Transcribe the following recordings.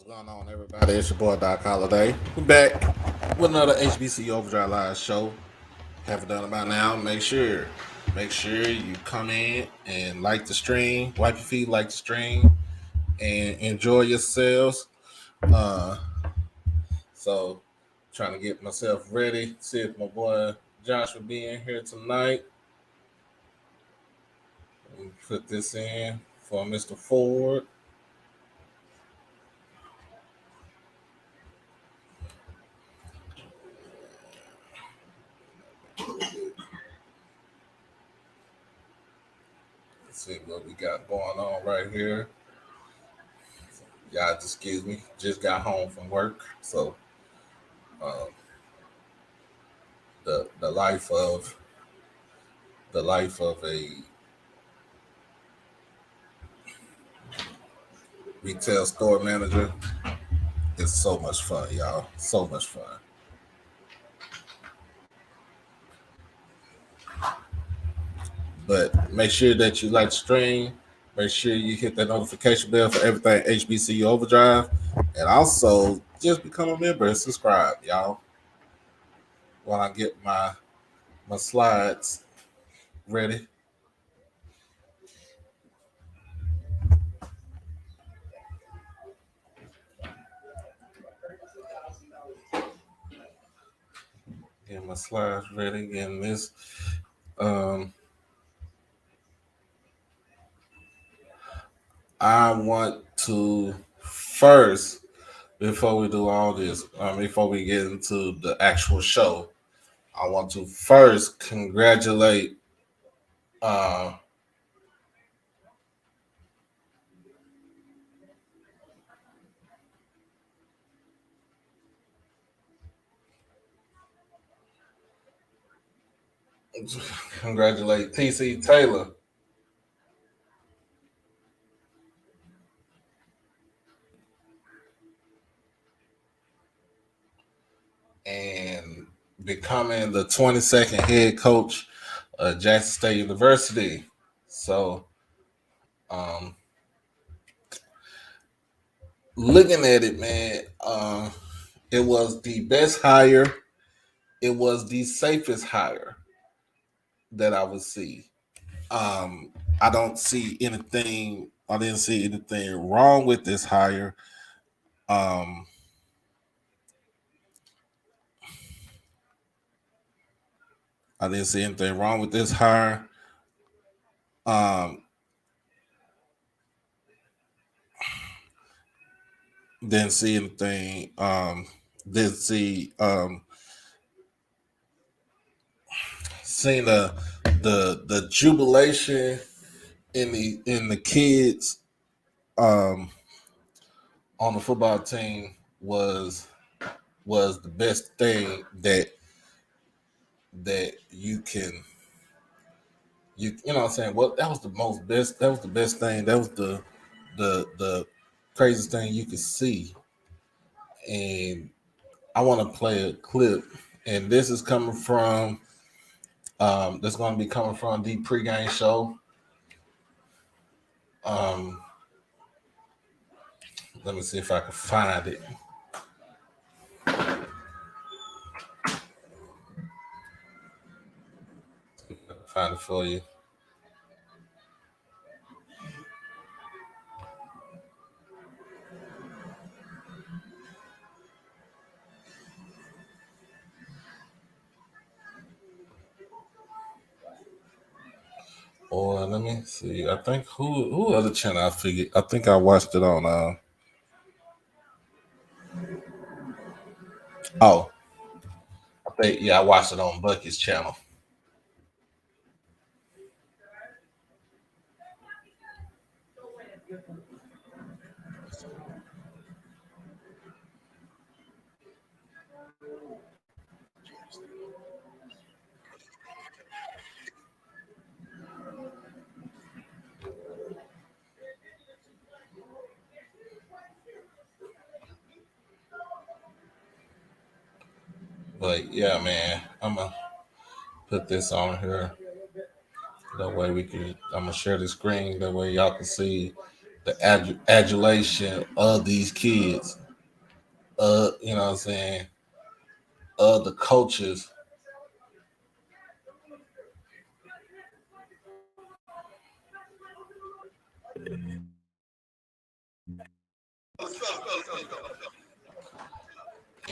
going on, everybody? It's your boy Doc Holiday. We're back with another HBCU OverDrive live show. Haven't done it by now. Make sure you come in and like the stream, wipe your feet, like the stream, and enjoy yourselves. Uh, so trying to get myself ready. See if my boy Josh will be in here tonight. Let me put this in for Mr. Ford. Let's see what we got going on right here. Y'all just excuse me. Just got home from work, so um, the life of a retail store manager is so much fun, y'all. So much fun. But make sure that you like the stream. Make sure you hit that notification bell for everything HBCU Overdrive, and also just become a member and subscribe, y'all. While I get my slides ready. Get my slides ready. Getting this. Um, I want to first, before we do all this, before we get into the actual show, I want to first uh, congratulate TC Taylor and becoming the 22nd head coach of Jackson State University. So, um, looking at it, man, it was the best hire. It was the safest hire that I would see. Um, I don't see anything. I didn't see anything wrong with this hire. Um, I didn't see anything wrong with this hire. Um, didn't see anything. Didn't see. Seen the jubilation in the kids um on the football team was the best thing that you know what I'm saying. Well, that was the best thing. That was the craziest thing you could see. And I want to play a clip, and this is coming from that's going to be coming from the pregame show. Um, let me see if I can find it. Find it for you. Or let me see. I think who other channel I figured. I think I watched it on. Oh, I think yeah, I watched it on Bucky's channel. But yeah, man, I'm gonna put this on here. That way we can. I'm gonna share the screen. That way y'all can see the adulation of these kids, you know what I'm saying, of the coaches.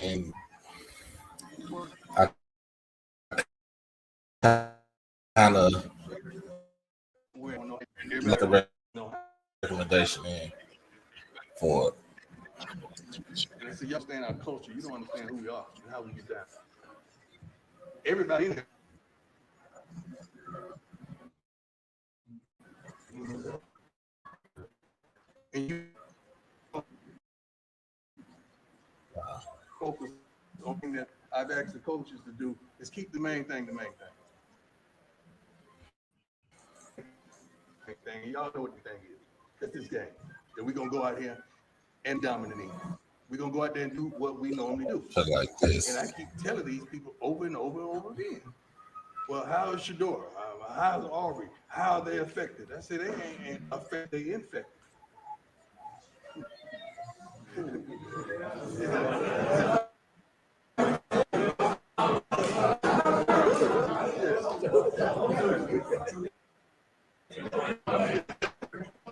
And I kind of let the recommendation in for it. And they say, you understand our culture. You don't understand who we are and how we get down. Everybody in there. And you focus on thing that I've asked the coaches to do is keep the main thing the main thing. Y'all know what the thing is. That's this game. That we're going to go out here and dominate. We're going to go out there and do what we normally do. Like this. And I keep telling these people over and over and over again. Well, how is Shador? How's Aubrey? How are they affected? I said, they ain't affected, they infected.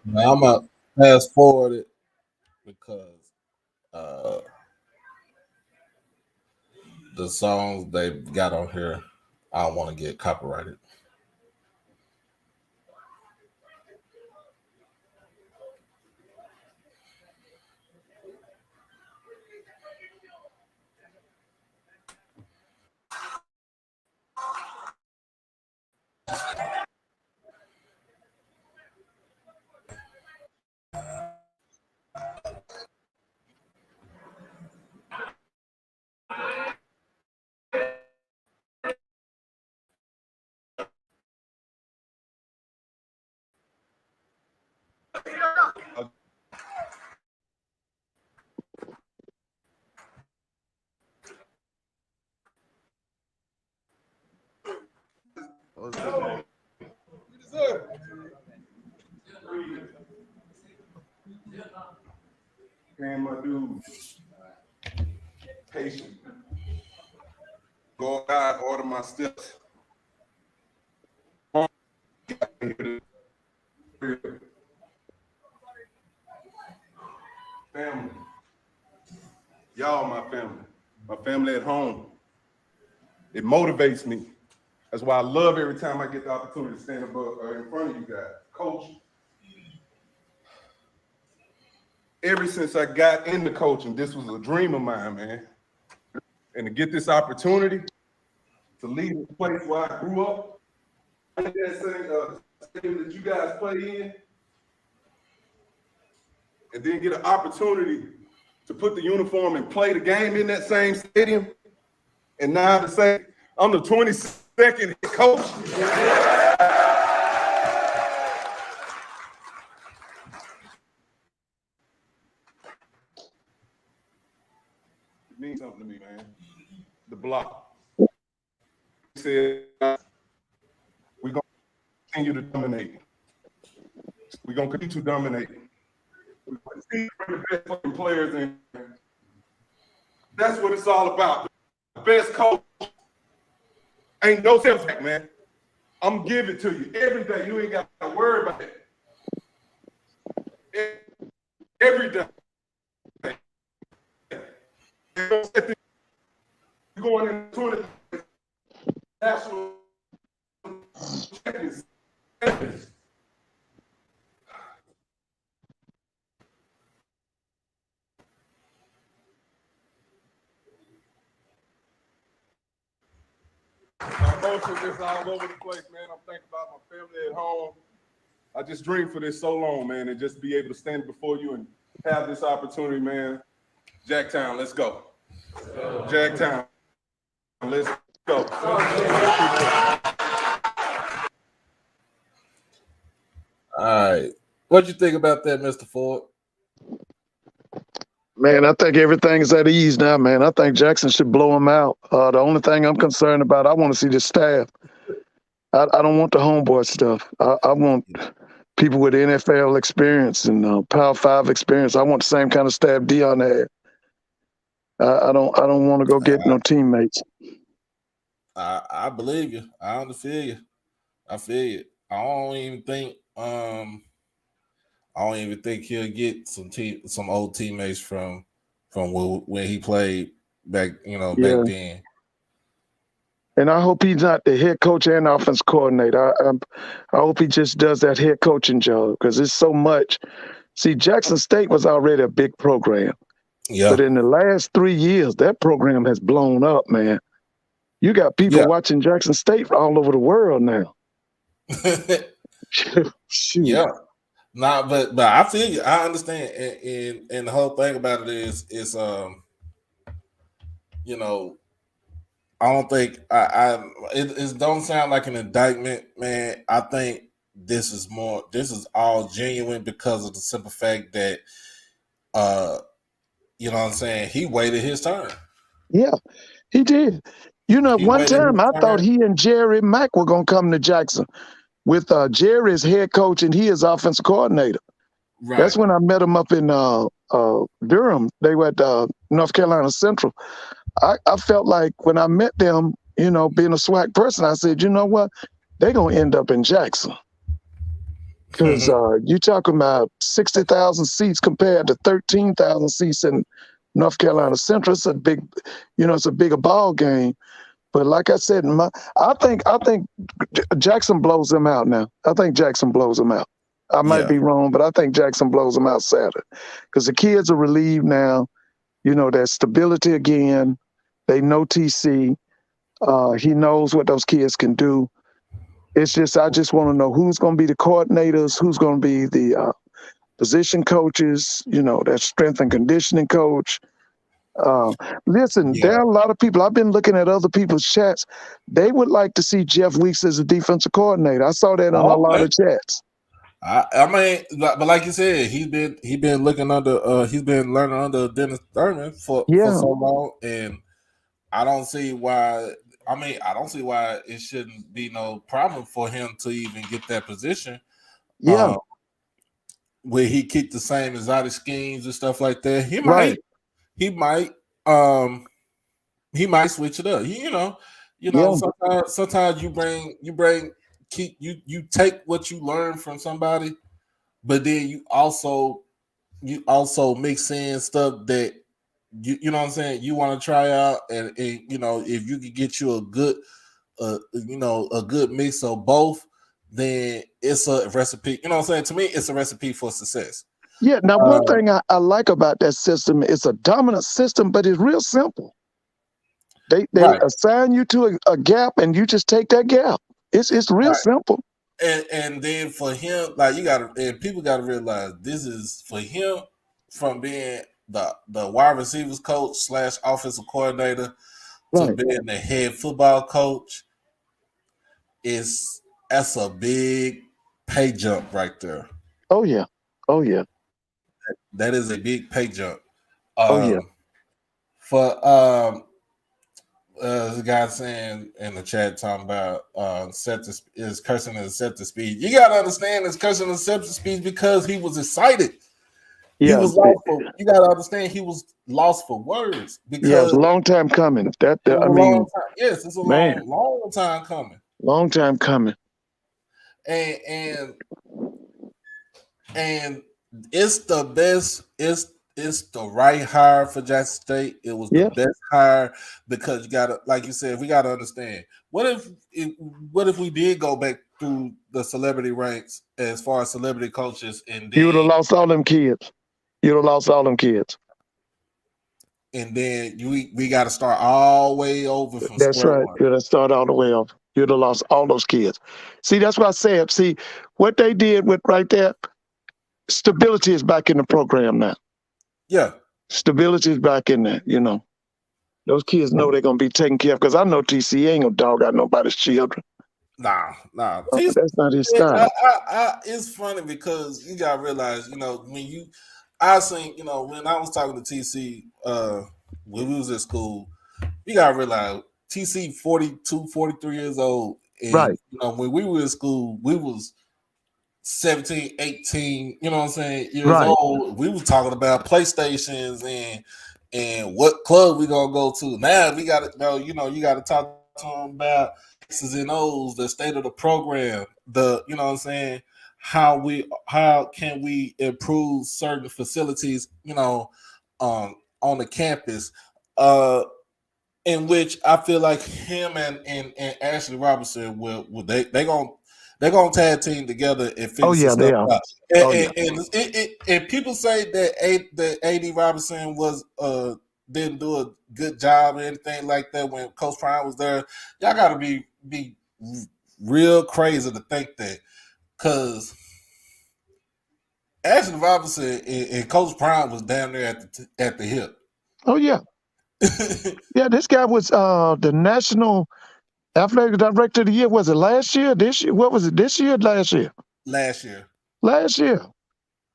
Now I'm gonna fast forward it because the songs they got on here, I don't want to get copyrighted. You deserve it. Paying my dues. Patient. Go out, order my steps. Family. Y'all my family. My family at home. It motivates me. That's why I love every time I get the opportunity to stand above in front of you guys. Coach, ever since I got into coaching, this was a dream of mine, man. And to get this opportunity to lead the place where I grew up, that stadium that you guys play in, and then get an opportunity to put the uniform and play the game in that same stadium, and now to say I'm the 22nd head coach. It means something to me, man. The block. He said, we're going to continue to dominate. We're going to continue to dominate. We're going to continue to bring the best fucking players in. That's what it's all about. The best coach. Ain't no setback, man. I'm giving it to you every day. You ain't got to worry about it. Every day. You're going into the national champions. My emotions is all over the place, man. I'm thinking about my family at home. I just dreamed for this so long, man, and just be able to stand before you and have this opportunity, man. Jacktown, let's go. Jacktown, let's go. All right. What'd you think about that, Mr. Ford? Man, I think everything's at ease now, man. I think Jackson should blow him out. The only thing I'm concerned about, I want to see the staff. I don't want the homeboy stuff. I want people with NFL experience and Power 5 experience. I want the same kind of staff Dion had. I don't want to go get no teammates. I believe you. I feel you. I feel you. I don't even think he'll get some old teammates from when he played back, back then. And I hope he's not the head coach and offense coordinator. I hope he just does that head coaching job because it's so much. See, Jackson State was already a big program. Yeah. But in the last 3 years, that program has blown up, man. You got people watching Jackson State all over the world now. Shoot. Yeah. Nah, but I feel you. I understand. And the whole thing about it is I don't think it don't sound like an indictment, man. I think this is all genuine because of the simple fact that you know what I'm saying, he waited his turn. Yeah, he did. One time I thought he and Jerry Mack were gonna come to Jackson with Jerry as head coach and he as offensive coordinator. Right. That's when I met him up in Durham. They were at North Carolina Central. I felt like when I met them, being a Swac person, I said, you know what? They're going to end up in Jackson. Because you're talking about 60,000 seats compared to 13,000 seats in North Carolina Central. It's a big, it's a bigger ball game. But like I said, I think Jackson blows them out now. I think Jackson blows them out. I might be wrong, but I think Jackson blows them out Saturday. Because the kids are relieved now. There's stability again. They know TC. He knows what those kids can do. It's just, I just want to know who's going to be the coordinators, who's going to be the position coaches, that strength and conditioning coach. Listen, there are a lot of people, I've been looking at other people's chats. They would like to see Jeff Weeks as a defensive coordinator. I saw that on a lot of chats. I mean, but like you said, he's been looking under he's been learning under Dennis Thurman for so long, and I don't see why. I mean, I don't see why it shouldn't be no problem for him to even get that position. Yeah, where he kicked the same exotic schemes and stuff like that. He might switch it up. Sometimes you take what you learn from somebody, but then you also mix in stuff that you know what I'm saying, you want to try out, and if you could get you a good mix of both, then it's a recipe. You know what I'm saying? To me, it's a recipe for success. Yeah. Now, one thing I like about that system, it's a dominant system, but it's real simple. They assign you to a gap, and you just take that gap. It's real simple. And then for him, people gotta realize this is for him from being the wide receivers coach / offensive coordinator to being the head football coach. That's a big pay jump right there. Oh yeah. That is a big pay jump. For the guy saying in the chat talking about is cursing and accepted speed. You gotta understand it's cursing and accepted speed because he was excited. Yeah. He was lost you gotta understand he was lost for words because it was a long time coming. It's a long time coming. Long time coming. And it's the best. It's the right hire for Jackson State. It was the best hire because you gotta, like you said, we gotta understand. What if we did go back through the celebrity ranks as far as celebrity coaches, and then you would have lost all them kids. And then we got to start all the way over from That's right. one. You got to start all the way over. You'd have lost all those kids. See, that's what I said. See, what they did with right there, stability is back in the program now. Yeah. Stability is back in there, Those kids know they're going to be taken care of because I know TC ain't going to dog out nobody's children. Nah. That's not his style. It's funny because you got to realize, when I seen, when I was talking to TC when we was at school, you got to realize TC 42, 43 years old. And, right. When we were in school, we was 17, 18, you know what I'm saying, years Right. old, we was talking about PlayStations and what club we gonna go to. Now we gotta know, you gotta talk to them about X's and O's, the state of the program, you know what I'm saying, how can we improve certain facilities, on the campus. In which I feel like him and Ashley Robinson will they're gonna tag team together and figure some yeah, they stuff are. out. Oh, yeah. And people say that AD Robinson didn't do a good job or anything like that when Coach Prime was there. Y'all gotta be real crazy to think that, because Ashley Robinson and Coach Prime was down there at the hip. Oh, yeah. Yeah, this guy was the National Athletic Director of the Year. Was it last year? This year? What was it? This year? Last year? Last year. Last year.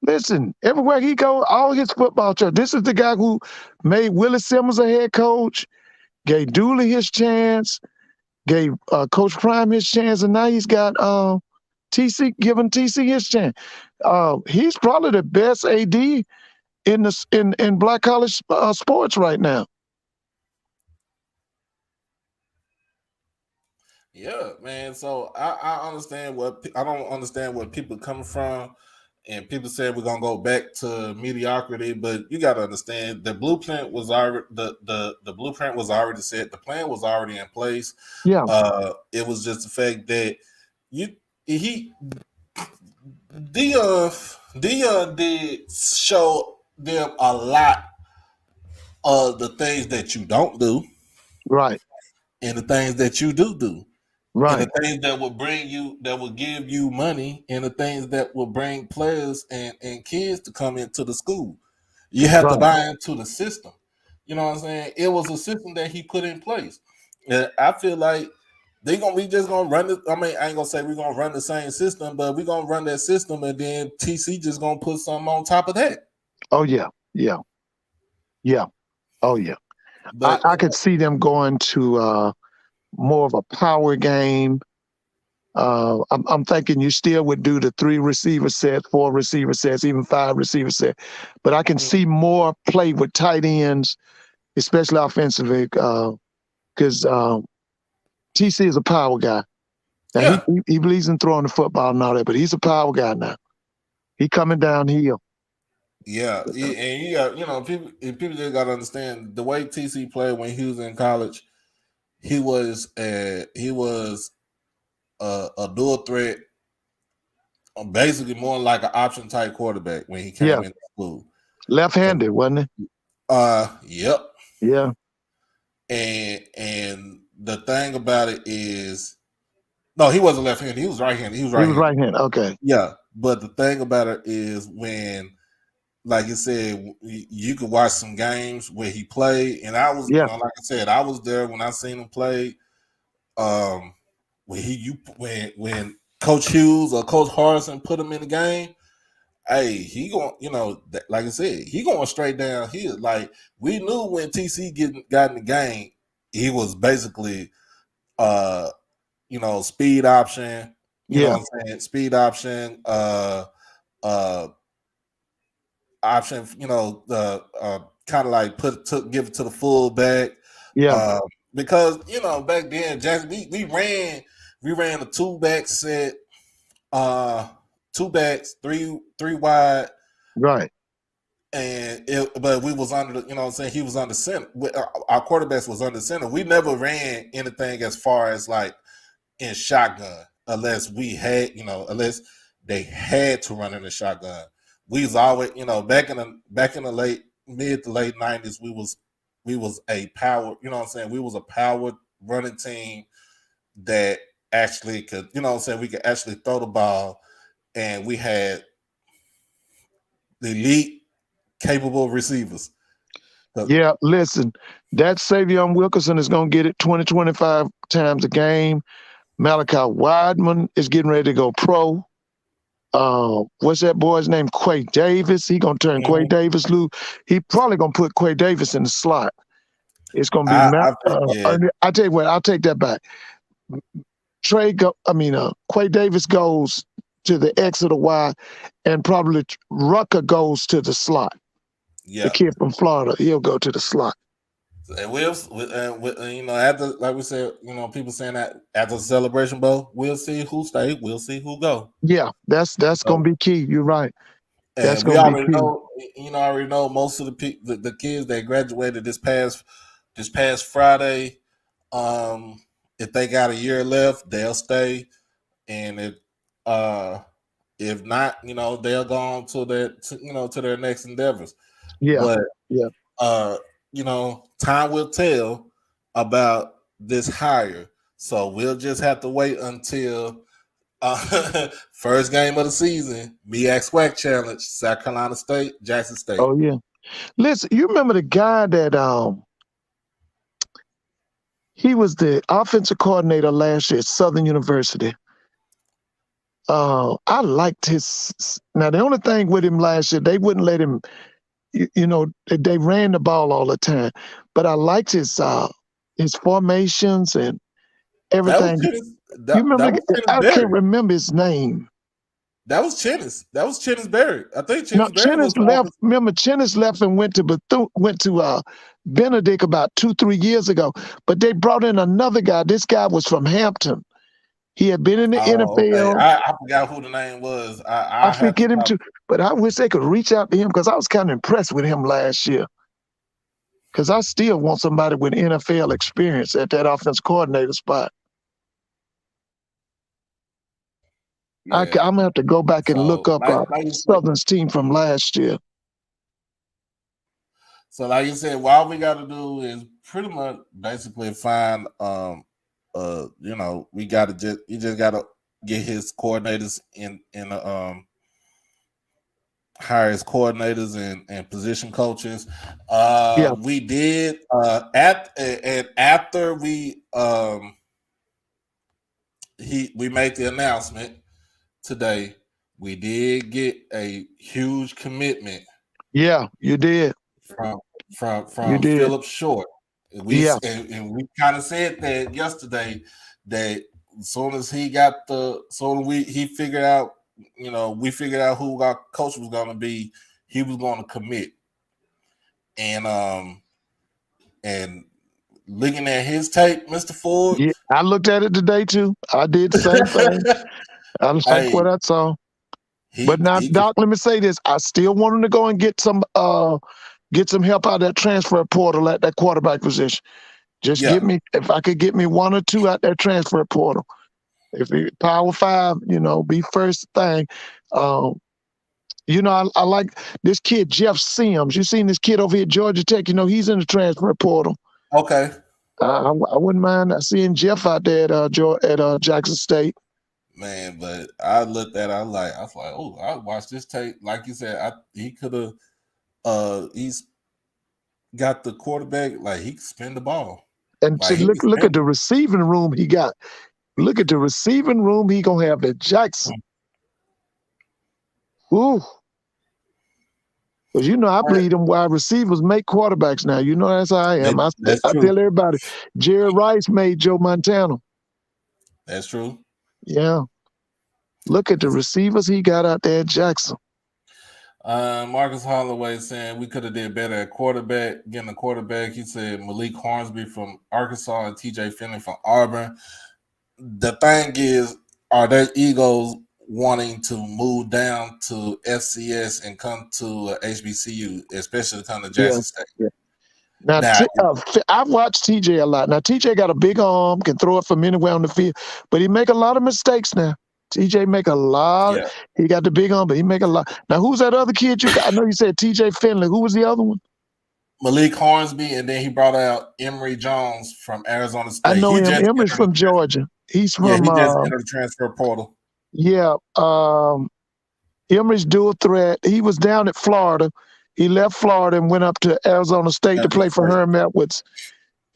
Listen, everywhere he go, all his football truck. This is the guy who made Willie Simmons a head coach, gave Dooley his chance, gave Coach Prime his chance, and now he's got giving TC his chance. He's probably the best AD in black college sports right now. Yeah, man. So I understand I don't understand where people coming from, and people say we're gonna go back to mediocrity, but you got to understand the blueprint was already the blueprint was already set. The plan was already in place. Yeah. It was just the fact that Dion did show them a lot of the things that you don't do, Right. and the things that you do. Right. And the things that will give you money, and the things that will bring players and kids to come into the school. You have to buy into the system. You know what I'm saying? It was a system that he put in place. And I feel like we just gonna run it. I mean, I ain't gonna say we're gonna run the same system, but we're gonna run that system, and then TC just gonna put something on top of that. Oh yeah. Yeah. Yeah. Oh yeah. But I could see them going to more of a power game. I'm thinking you still would do the 3 receiver set, 4 receiver sets, even 5 receiver set. But I can see more play with tight ends, especially offensively, because TC is a power guy. Now he believes in throwing the football and all that, but he's a power guy now. He coming downhill. Yeah, and you got people just got to understand the way TC played when he was in college. He was a dual threat, basically more like an option type quarterback when he came into school. Left-handed, wasn't he? Yep. Yeah. And the thing about it is, no, he wasn't left-handed. He was right-handed. He was right-handed. Okay. Yeah, but the thing about it is when, like you said, you could watch some games where he played, and I was, like I said, I was there when I seen him play. When Coach Hughes or Coach Harrison put him in the game, hey, he going, like I said, he going straight down here. Like we knew when TC got in the game, he was basically, speed option. You know what I'm saying? Speed option, option. Kind of like give it to the fullback. Yeah. Because back then, Jackson, we ran a 2-back set, 2 backs, three wide, right? But we was under, he was under center. Our quarterbacks was under center. We never ran anything as far as like in shotgun, unless we had, unless they had to run in the shotgun. We was always, back in the mid to late 90s, we was a power, we was a powered running team that actually could, we could actually throw the ball, and we had the elite capable receivers. Yeah, listen, that Savion Wilkerson is going to get it 20-25 times a game. Malachi Wideman is getting ready to go pro. What's that boy's name? Quay Davis. He going to turn Quay Davis loose. He probably going to put Quay Davis in the slot. It's going to be I tell you what, I'll take that back. Quay Davis goes to the X or the Y, and probably Rucker goes to the slot. Yeah. The kid from Florida, he'll go to the slot. And after, like we said, people saying that after the Celebration Bowl, we'll see who stay, we'll see who go. Yeah, that's gonna be key. You're right. That's And we gonna be already key. know, most of the kids that graduated this past Friday, if they got a year left, they'll stay, and if not, they'll go on to their next endeavors. Yeah, But yeah. Time will tell about this hire. So we'll just have to wait until first game of the season, MEAC Swac Challenge, South Carolina State, Jackson State. Oh yeah. Listen, you remember the guy that he was the offensive coordinator last year at Southern University. I liked his. Now the only thing with him last year, they wouldn't let him. They ran the ball all the time, but I liked his formations and everything. You remember? I can't remember his name. That was Chennis. That was Chennis Berry. I think Chennis Berry Chennis left. Remember, Chennis left and went to Benedict about 2-3 years ago. But they brought in another guy. This guy was from Hampton. He had been in the NFL. Okay. I forgot who the name was. I forget him too. But I wish they could reach out to him because I was kind of impressed with him last year. Because I still want somebody with NFL experience at that offense coordinator spot. Yeah. I'm going to have to go back and look up Southern's team from last year. So like you said, all we got to do is pretty much basically find, we got to you just got to get his coordinators hire his coordinators and position coaches. We did after we made the announcement today, we did get a huge commitment. Yeah, you did. From Philip Short. And we kind of said that yesterday that as soon as he figured out, we figured out who our coach was going to be, he was going to commit. And looking at his tape, Mr. Ford. Yeah, I looked at it today too. I did the same thing. I like what I saw. But now, Doc, let me say this. I still want him to go and get some help out of that transfer portal at that quarterback position. Just if I could get me one or two out that transfer portal. If he Power 5, be first thing. I like this kid, Jeff Sims. You seen this kid over here at Georgia Tech? He's in the transfer portal. Okay. I wouldn't mind seeing Jeff out there at Jackson State. Man, but I looked at it, I was like, oh, I watched this tape. Like you said, he could have he's got the quarterback, like he could spin the ball. And like, look at the receiving room he got. Look at the receiving room he gonna have at Jackson. Ooh. Because I believe them wide receivers make quarterbacks now. That's how I am. I tell everybody, Jerry Rice made Joe Montana. That's true. Yeah. Look at the receivers he got out there at Jackson. Marcus Holloway saying we could have did better at getting a quarterback. He said Malik Hornsby from Arkansas and TJ Finley from Auburn. The thing is, are their egos wanting to move down to FCS and come to HBCU, especially come to Jackson State? Yeah. Now I've watched TJ a lot. Now, TJ got a big arm, can throw it from anywhere on the field, but he make a lot of mistakes now. TJ make a lot. Yeah. He got the big arm, but he make a lot. Now, who's that other kid you got? I know you said TJ Finley. Who was the other one? Malik Hornsby, and then he brought out Emory Jones from Arizona State. I know him. Emory's from Georgia. He's from. He just entered the transfer portal. Yeah. Emory's dual threat. He was down at Florida. He left Florida and went up to Arizona State to play for Herm Edwards.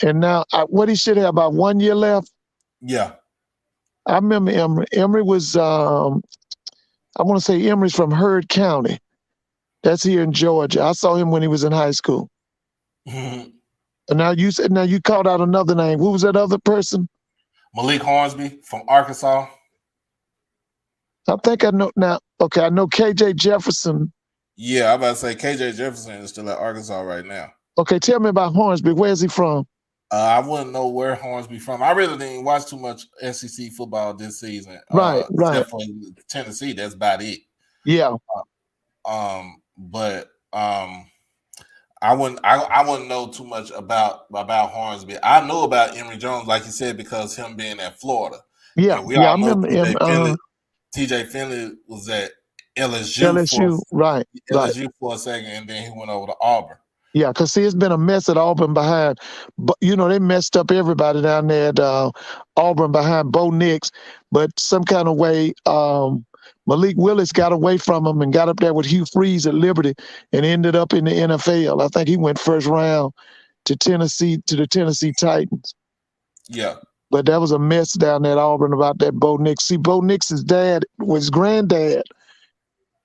And now, what he should have about 1 year left. Yeah. I remember Emory. Emory was, I want to say Emory's from Heard County. That's here in Georgia. I saw him when he was in high school. Mm-hmm. And now you called out another name. Who was that other person? Malik Hornsby from Arkansas. I think I know now. Okay, I know KJ Jefferson. Yeah, I'm about to say KJ Jefferson is still at Arkansas right now. Okay, tell me about Hornsby. Where's he from? I wouldn't know where Hornsby from. I really didn't watch too much SEC football this season. Right. Except for Tennessee. That's about it. Yeah. But I wouldn't know too much about Hornsby. I know about Emory Jones, like you said, because him being at Florida. Yeah. And we I all know remember him. TJ Finley was at LSU, right. for a second, and then he went over to Auburn. Yeah, because see, it's been a mess at Auburn behind, but they messed up everybody down there at Auburn behind Bo Nix. But some kind of way, Malik Willis got away from him and got up there with Hugh Freeze at Liberty and ended up in the NFL. I think he went first round to the Tennessee Titans. Yeah. But that was a mess down there at Auburn about that Bo Nix. See, Bo Nix's granddad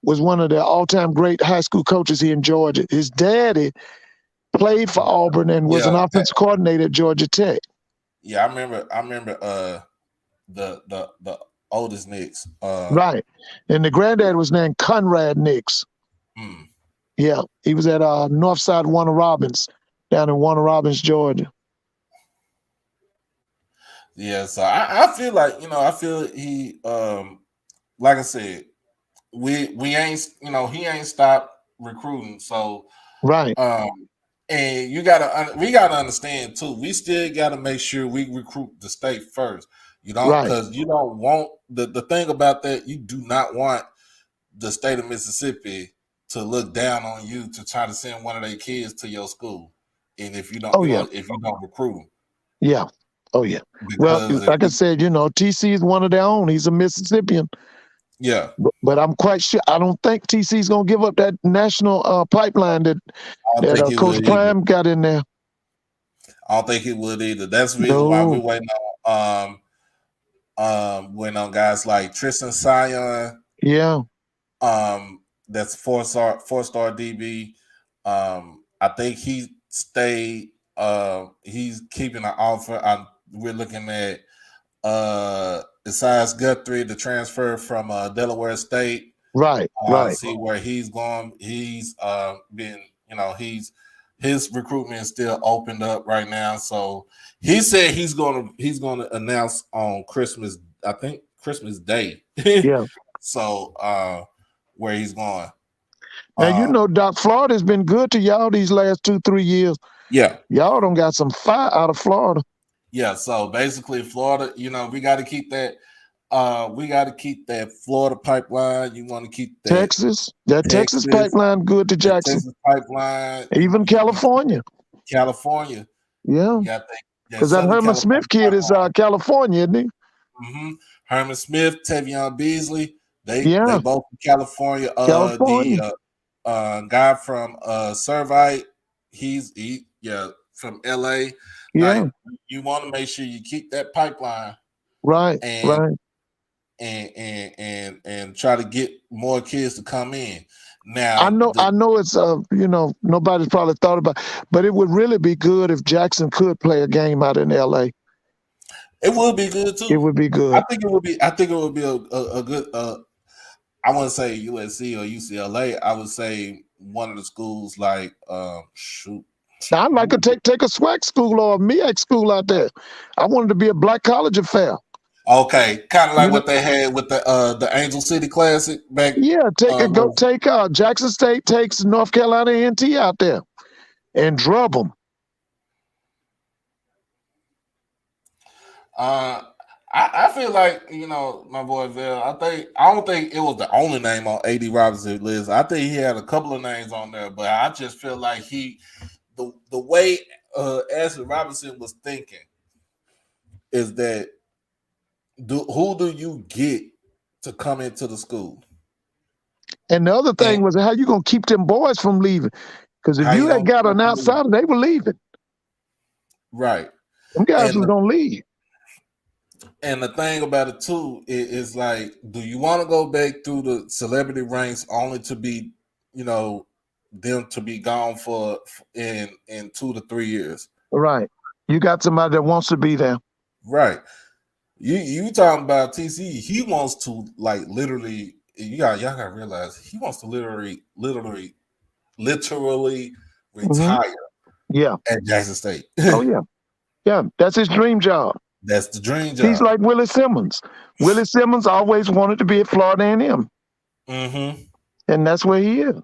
was one of the all-time great high school coaches here in Georgia. His daddy played for Auburn and was an offensive coordinator at Georgia Tech. Yeah, I remember the oldest Nix. Right. And the granddad was named Conrad Nix. Yeah. He was at Northside Warner Robins down in Warner Robins, Georgia. Yeah, so I feel like, he like I said, we ain't, he ain't stopped recruiting. So right. And we gotta understand too, we still gotta make sure we recruit the state first. Because you don't want the thing about that, you do not want the state of Mississippi to look down on you to try to send one of their kids to your school. And if you don't if you don't recruit them. Yeah. Oh yeah. Well, like I said, TC is one of their own. He's a Mississippian. Yeah. But I'm quite sure. I don't think TC's gonna give up that national pipeline that Coach Prime got in there. I don't think he would either. That's the reason why we're waiting on guys like Tristan Sion. Yeah. That's four-star DB. I think he stayed. He's keeping an offer. We're looking at Isaias Guthrie, the transfer from Delaware State. Right. See where he's going. He's been, his recruitment is still opened up right now. So he said he's gonna announce on Christmas, I think Christmas Day. Yeah. So where he's going. Now Doc, Florida's been good to y'all these last 2-3 years. Yeah. Y'all done got some fire out of Florida. Yeah, so basically Florida, we got to keep that. We got to keep that Florida pipeline. You want to keep that Texas pipeline good to Jackson. Texas pipeline, even California. Yeah, because that Herman Smith kid is California, isn't he? Mm-hmm. Herman Smith, Tavion Beasley, they both from California. The guy from Servite, he's from LA. Yeah, like, you want to make sure you keep that pipeline right, and try to get more kids to come in. Now I know it's nobody's probably thought about, but it would really be good if Jackson could play a game out in LA. It would be good too. It would be good. I think it would be a good. I wouldn't say USC or UCLA. I would say one of the schools like Now, I'd like to take a Swac school or a MEAC school out there. I wanted to be a black college affair. Okay, kind of like what they had with the Angel City Classic back. Yeah, take Jackson State takes North Carolina A&T out there and drub them. I feel like my boy Vel. I don't think it was the only name on AD Robinson's list. I think he had a couple of names on there, but I just feel like the way Ashley Robinson was thinking is that who do you get to come into the school? And the other thing was how you gonna keep them boys from leaving? Because if you had got an outsider, they were leaving. Right. Them guys were gonna leave. And the thing about it too is like, do you want to go back through the celebrity ranks only to be, them to be gone for in 2 to 3 years? Right. You got somebody that wants to be there. Right. You talking about TC? He wants to like literally. Y'all gotta realize he wants to literally Mm-hmm. retire Yeah. at Jackson State. Oh yeah. Yeah. That's his dream job. That's the dream He's job. like Willie Simmons. Willie Simmons always wanted to be at Florida A&M. Mm-hmm. And that's where he is.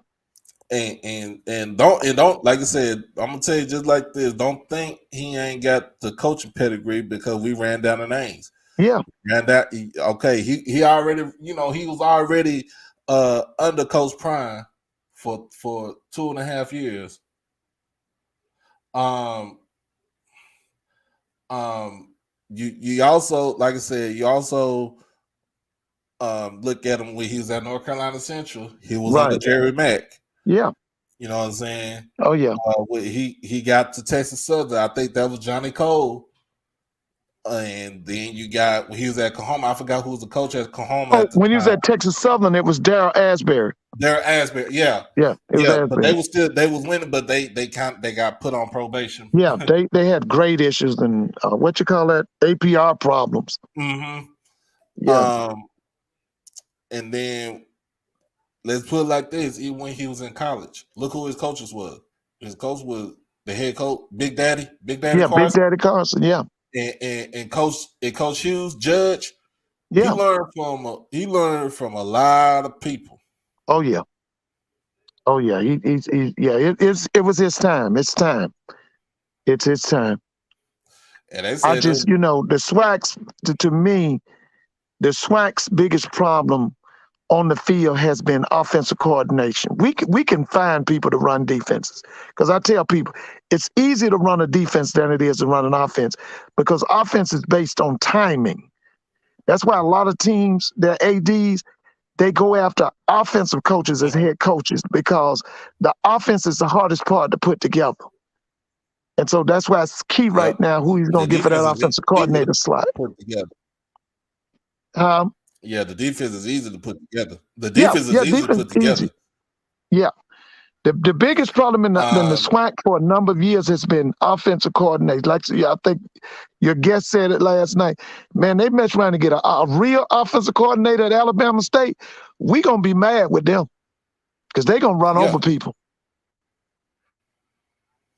And don't like I said, I'm gonna tell you just like this. Don't think he ain't got the coaching pedigree because we ran down the names. Yeah. Ran that okay. He already, he was already under Coach Prime for 2.5 years. You also, like I said, you also look at him when he was at North Carolina Central. He was under Jerry Mack. Yeah. You know what I'm saying? Oh yeah. He got to Texas Southern. I think that was Johnny Cole. And then you got when he was at Coahoma. I forgot who was the coach at Coahoma. Oh, when he was at Texas Southern, it was Darryl Asbury. Darryl Asbury, yeah, yeah, it was Asbury. But they was winning, but they got put on probation. Yeah, they had grade issues and what you call that, APR problems. Mm-hmm. Yeah. And then let's put it like this: even when he was in college, look who his coaches was. His coach was the head coach, Big Daddy yeah, Carson. Big Daddy Carson, yeah. And Coach Hughes, Judge, yeah, he learned from a lot of people. Oh yeah, he's it was his time. It's time. It's his time. And they said the Swac's to me, the Swac's biggest problem on the field has been offensive coordination. We can find people to run defenses because I tell people it's easier to run a defense than it is to run an offense because offense is based on timing. That's why a lot of teams, their ADs, they go after offensive coaches as head coaches because the offense is the hardest part to put together. And so that's why it's key right now who he's going to get for that offensive coordinator slot. Put together. Yeah, the defense is easy to put together. The defense is easy to put together. Easy. Yeah. The biggest problem in the Swac for a number of years has been offensive coordinators. Like I think your guest said it last night. Man, they mess around to get a real offensive coordinator at Alabama State. We gonna be mad with them because they gonna run over people.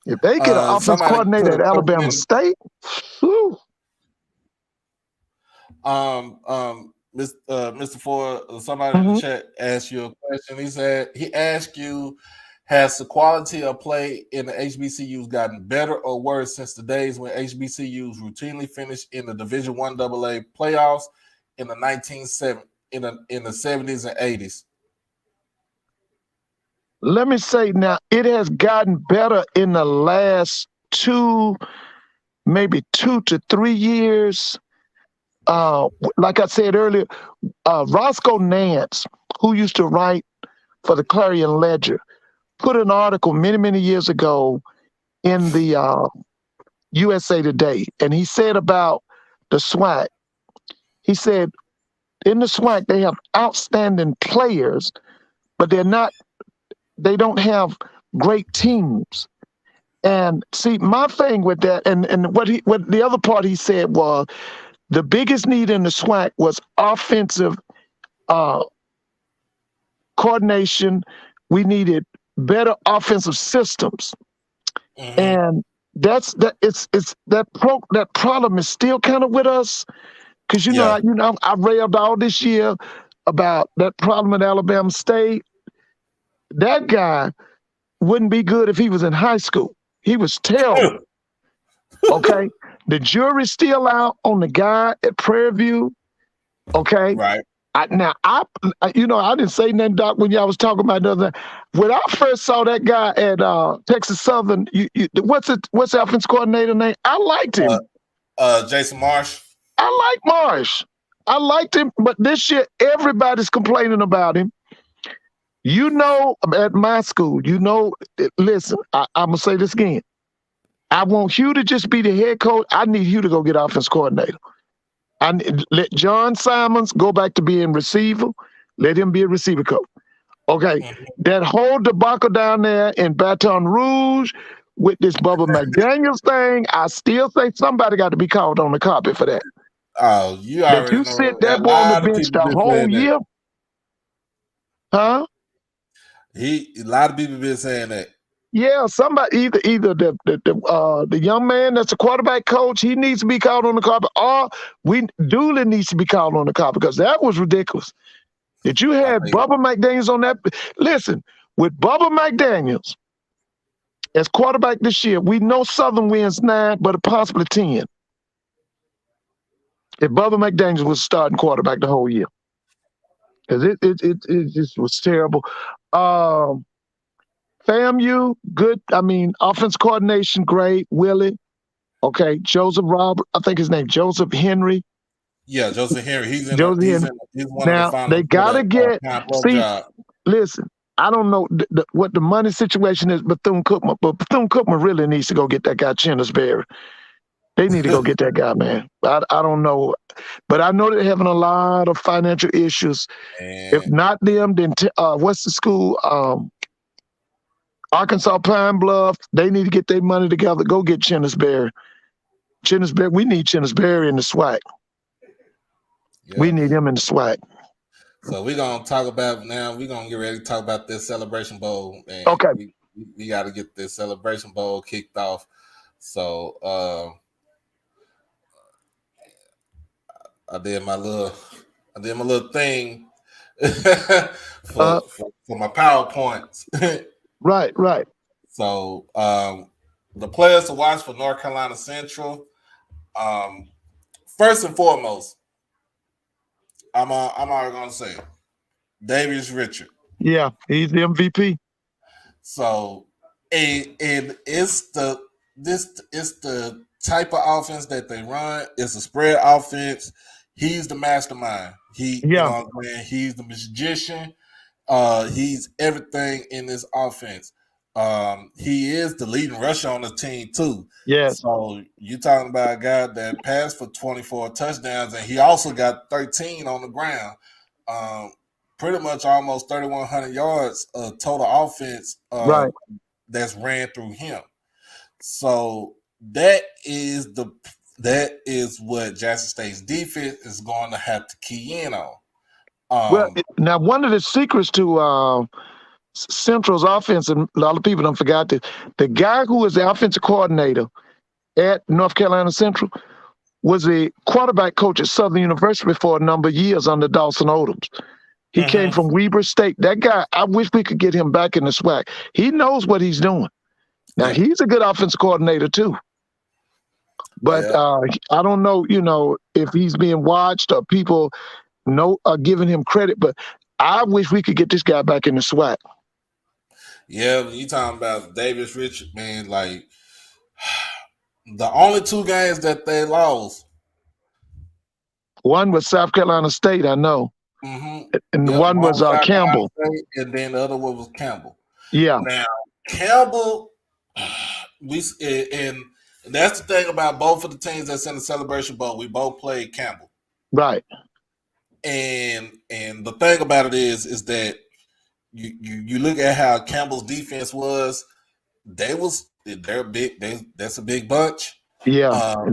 If they get an offensive coordinator at Alabama State, whew. Mr. Ford, somebody in the chat asked you a question. He asked you, has the quality of play in the HBCUs gotten better or worse since the days when HBCUs routinely finished in the Division I AA playoffs in the 70s and 80s? Let me say now, it has gotten better in the last maybe 2 to 3 years. Like I said earlier, Roscoe Nance, who used to write for the Clarion Ledger, put an article many, many years ago in the USA Today, and he said about the Swac, he said, in the Swac, they have outstanding players, but they don't have great teams. And see, my thing with that, and what the other part he said was, the biggest need in the Swac was offensive coordination. We needed better offensive systems, and that problem is still kind of with us because I railed all this year about that problem at Alabama State. That guy wouldn't be good if he was in high school. He was terrible. Okay. The jury's still out on the guy at Prairie View. Okay. Right. I didn't say nothing, Doc, when y'all was talking about the other. When I first saw that guy at Texas Southern, what's the offense coordinator name? I liked him. Jason Marsh. I like Marsh. I liked him, but this year everybody's complaining about him. At my school, listen, I'm gonna say this again. I want Hugh to just be the head coach. I need Hugh to go get offense coordinator. Let John Simons go back to being receiver. Let him be a receiver coach. Okay. That whole debacle down there in Baton Rouge with this Bubba McDaniels thing, I still think somebody got to be called on the carpet for that. Oh, you That already you know. sit A that boy on the lot of bench people the been whole saying that. year, huh? A lot of people been saying that. Yeah, somebody either the young man that's a quarterback coach, he needs to be called on the carpet, or Dooley needs to be called on the carpet, because that was ridiculous. That you I had think. Bubba McDaniels on that. Listen, with Bubba McDaniels as quarterback this year, we know Southern wins 9, but possibly 10. If Bubba McDaniels was starting quarterback the whole year, because it just was terrible. FAMU, good. I mean, offense coordination, great. Willie, okay. Joseph Robert, I think his name Joseph Henry. Yeah, Joseph Henry. He's Joseph Henry. one of the Now they finalists for gotta that get. Pine Bluff See, job. listen. I don't know what the money situation is, Bethune-Cookman, but Bethune-Cookman really needs to go get that guy Chinnersberry. They need to go get that guy, man. I don't know, but I know they're having a lot of financial issues. If And not them, then what's the school? Arkansas Pine Bluff. They need to get their money together. Go get Chinnersberry. We need Chinnersberry in the Swac. yeah. We need him in the Swac. So we're gonna talk about now. We're gonna get ready to talk about this Celebration Bowl, and Okay. we got to get this Celebration Bowl kicked off. So I did my little thing for my PowerPoints. Right. So the players to watch for North Carolina Central. First and foremost, I'm already gonna say Davius Richard. Yeah, he's the MVP. So and it's the type of offense that they run. It's a spread offense. He's the mastermind. You know what I'm saying? He's the magician. He's everything in this offense. He is the leading rusher on the team too. Yes. So you talking about a guy that passed for 24 touchdowns, and he also got 13 on the ground. Pretty much almost 3,100 yards of total offense right. that's ran through him. So that is what Jackson State's defense is going to have to key in on. Well, now one of the secrets to Central's offense, and a lot of people don't forget this, the guy who was the offensive coordinator at North Carolina Central was the quarterback coach at Southern University for a number of years under Dawson Odoms. He came from Weber State. That guy, I wish we could get him back in the SWAC. He knows what he's doing. Now, he's a good offensive coordinator, too. But I don't know, if he's being watched or people are giving him credit. But I wish we could get this guy back in the SWAC. Yeah, you talking about Davius Richard, man, like the only 2 games that they lost. One was South Carolina State, I know. And one was Campbell. State, and then the other one was Campbell. Yeah. Now, Campbell, and that's the thing about both of the teams that's in the Celebration Bowl. We both played Campbell. Right. And the thing about it is that you look at how Campbell's defense was. They're big. That's a big bunch. Yeah.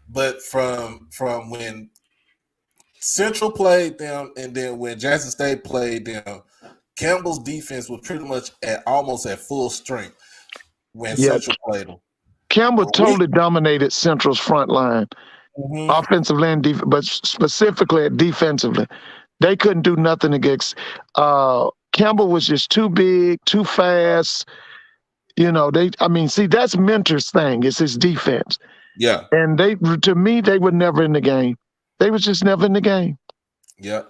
But from when Central played them, and then when Jackson State played them, Campbell's defense was pretty much almost at full strength when Central played them. Campbell totally dominated Central's front line, offensively and but specifically defensively. They couldn't do nothing against. Campbell was just too big, too fast. That's Mentor's thing. It's his defense. Yeah. And to me, they were never in the game. They was just never in the game. Yeah.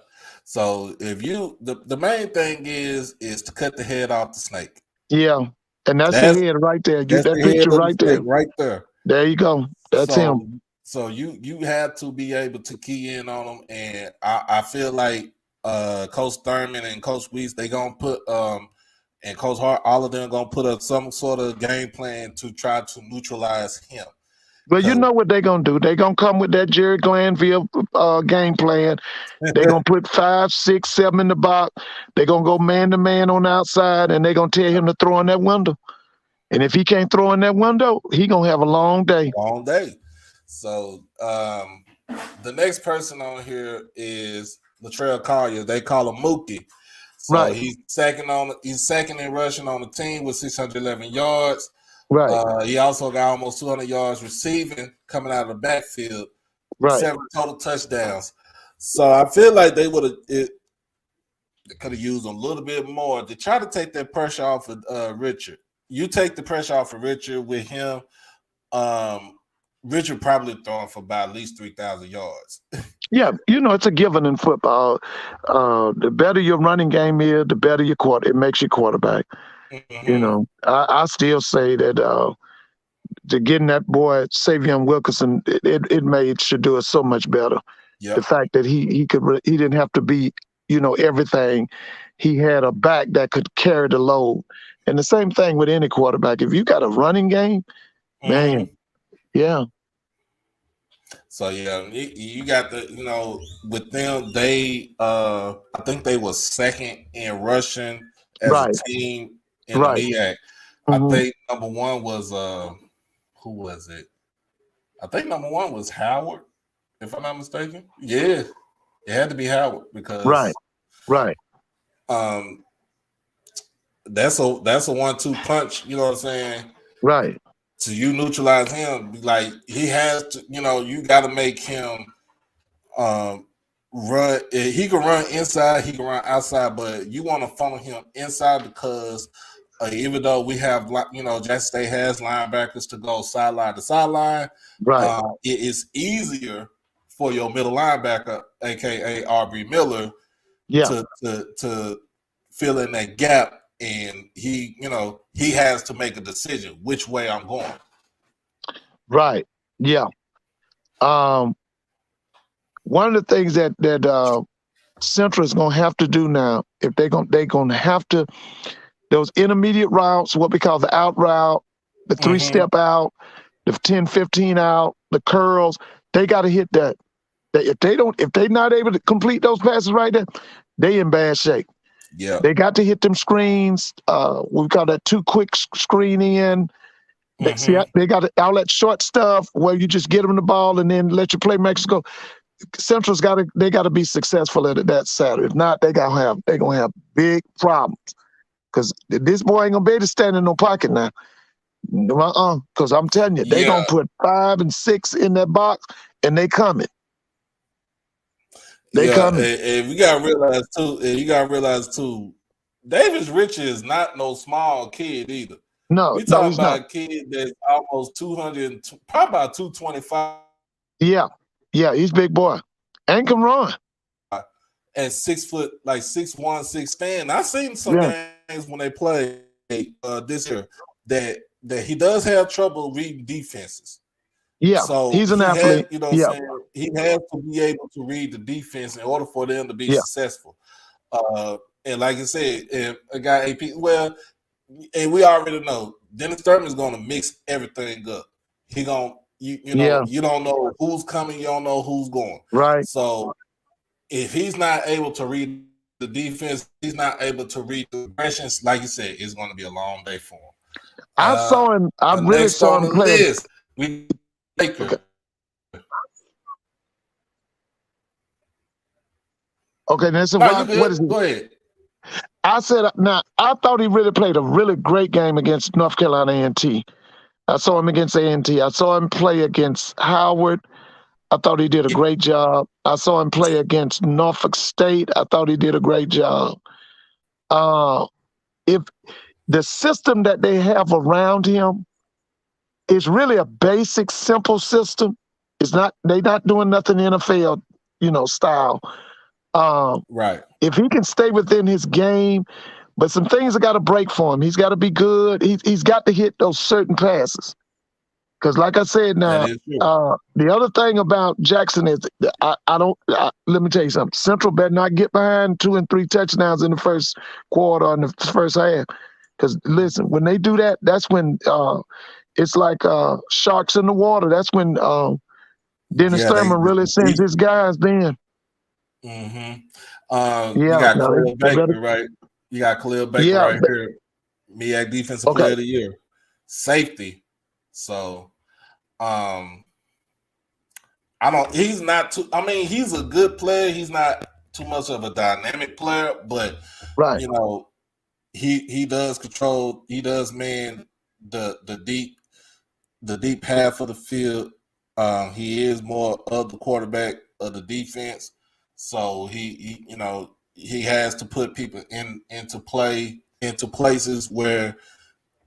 So if the main thing is to cut the head off the snake. Yeah. And that's the head right there. Get that picture right there. Right there. There you go. That's him. So you have to be able to key in on them. And I feel like Coach Thurman and Coach Weiss, they gonna put and Coach Hart, all of them gonna put up some sort of game plan to try to neutralize him. Well, you know what they're going to do. They're going to come with that Jerry Glanville game plan. They're going to put 5, 6, 7 in the box. They're going to go man-to-man on the outside, and they're going to tell him to throw in that window. And if he can't throw in that window, he going to have a long day. Long day. So The next person on here is Latrell Collier. They call him Mookie. So Right. he's second in rushing on the team with 611 yards. Right. He also got almost 200 yards receiving coming out of the backfield. Right. 7 total touchdowns. So I feel like they could have used a little bit more to try to take that pressure off of Richard. You take the pressure off of Richard with him. Richard probably throwing for about at least 3,000 yards. Yeah, it's a given in football. The better your running game is, the better it makes your quarterback. Mm-hmm. I still say that to getting that boy Savion Wilkerson, it should do it so much better. Yep. The fact that he didn't have to be everything. He had a back that could carry the load, and the same thing with any quarterback. If you got a running game, man, yeah. So yeah, you got with them, they I think they were second in rushing as Right. a team in the MEAC. I think number one was who was it? I think number one was Howard, if I'm not mistaken. Yeah, it had to be Howard because right. That's a 1-2 punch. You know what I'm saying? Right. So you neutralize him, like he has to. You got to make him run. He can run inside, he can run outside, but you want to funnel him inside because even though we have, Jackson State has linebackers to go sideline to sideline, right? It is easier for your middle linebacker, aka Aubrey Miller, to fill in that gap, and he has to make a decision which way I'm going. Right. Yeah. One of the things that Central is going to have to do now, if they're going to have to, those intermediate routes, what we call the out route, the 3-step out, the 10-15 out, the curls, they got to hit that. If they're not able to complete those passes right there, they in bad shape. Yeah. They got to hit them screens. We've got that too quick screen in. They got all that short stuff where you just get them the ball and then let your playmakers go. Central's got to be successful at it that Saturday. If not, they're gonna have big problems. Because this boy ain't gonna be able to stand in no pocket now. Because I'm telling you, they gonna put 5 and 6 in that box, and they coming. They coming. And you gotta realize too. Davis Richard is not no small kid either. No, we talking he's about not. A kid that's almost 200, probably about 225. Yeah, he's big boy and can run. And 6 foot, like 6'1", 6'10". I've seen some games when they play this year that he does have trouble reading defenses. Yeah, so he's an athlete. He has to be able to read the defense in order for them to be successful. And like I said, a guy AP, and we already know Dennis Thurman is going to mix everything up. He gonna you don't know who's coming, you don't know who's going. Right. So if he's not able to read the defense, he's not able to read the progressions. Like you said, it's going to be a long day for him. I saw him. I really saw him play. Okay, listen. What is it? Go ahead. I said, now I thought he really played a really great game against North Carolina A&T. I saw him against A&T. I saw him play against Howard. I thought he did a great job. I saw him play against Norfolk State. I thought he did a great job. If the system that they have around him is really a basic, simple system, they're not doing nothing NFL, style. Right. If he can stay within his game, but some things have got to break for him. He's got to be good. He's got to hit those certain passes. Because like I said now, the other thing about Jackson is let me tell you something. Central better not get behind 2 and 3 touchdowns in the first quarter or in the first half. Because listen, when they do that, that's when it's like sharks in the water. That's when Dennis Thurman really sends his guys in. You got Khalil Baker, right? You got Khalil Baker right here. MEAC Defensive Player of the Year. Safety. So, He's not too. I mean, he's a good player. He's not too much of a dynamic player, but Right. you know, he does control. He does man the deep half of the field. He is more of the quarterback of the defense, so he he has to put people into places where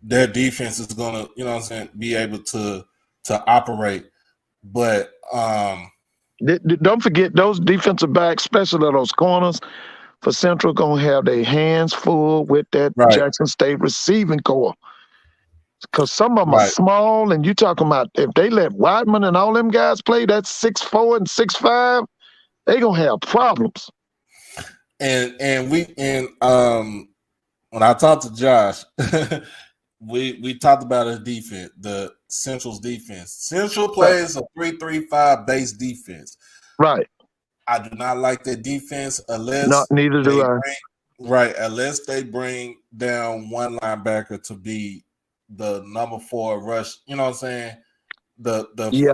their defense is gonna be able to operate. But don't forget those defensive backs, especially those corners for Central, gonna have their hands full with that right, Jackson State receiving core. Because some of them are right. small, and you talking about if they let Weidman and all them guys play, that's 6'4" and 6'5", they gonna have problems. And when I talked to Josh, we talked about his defense, the Central's defense. Central plays a 3-3-5 base defense. Right. I do not like that defense unless neither do I. Unless they bring down one linebacker to be the number 4 rush. You know what I'm saying? The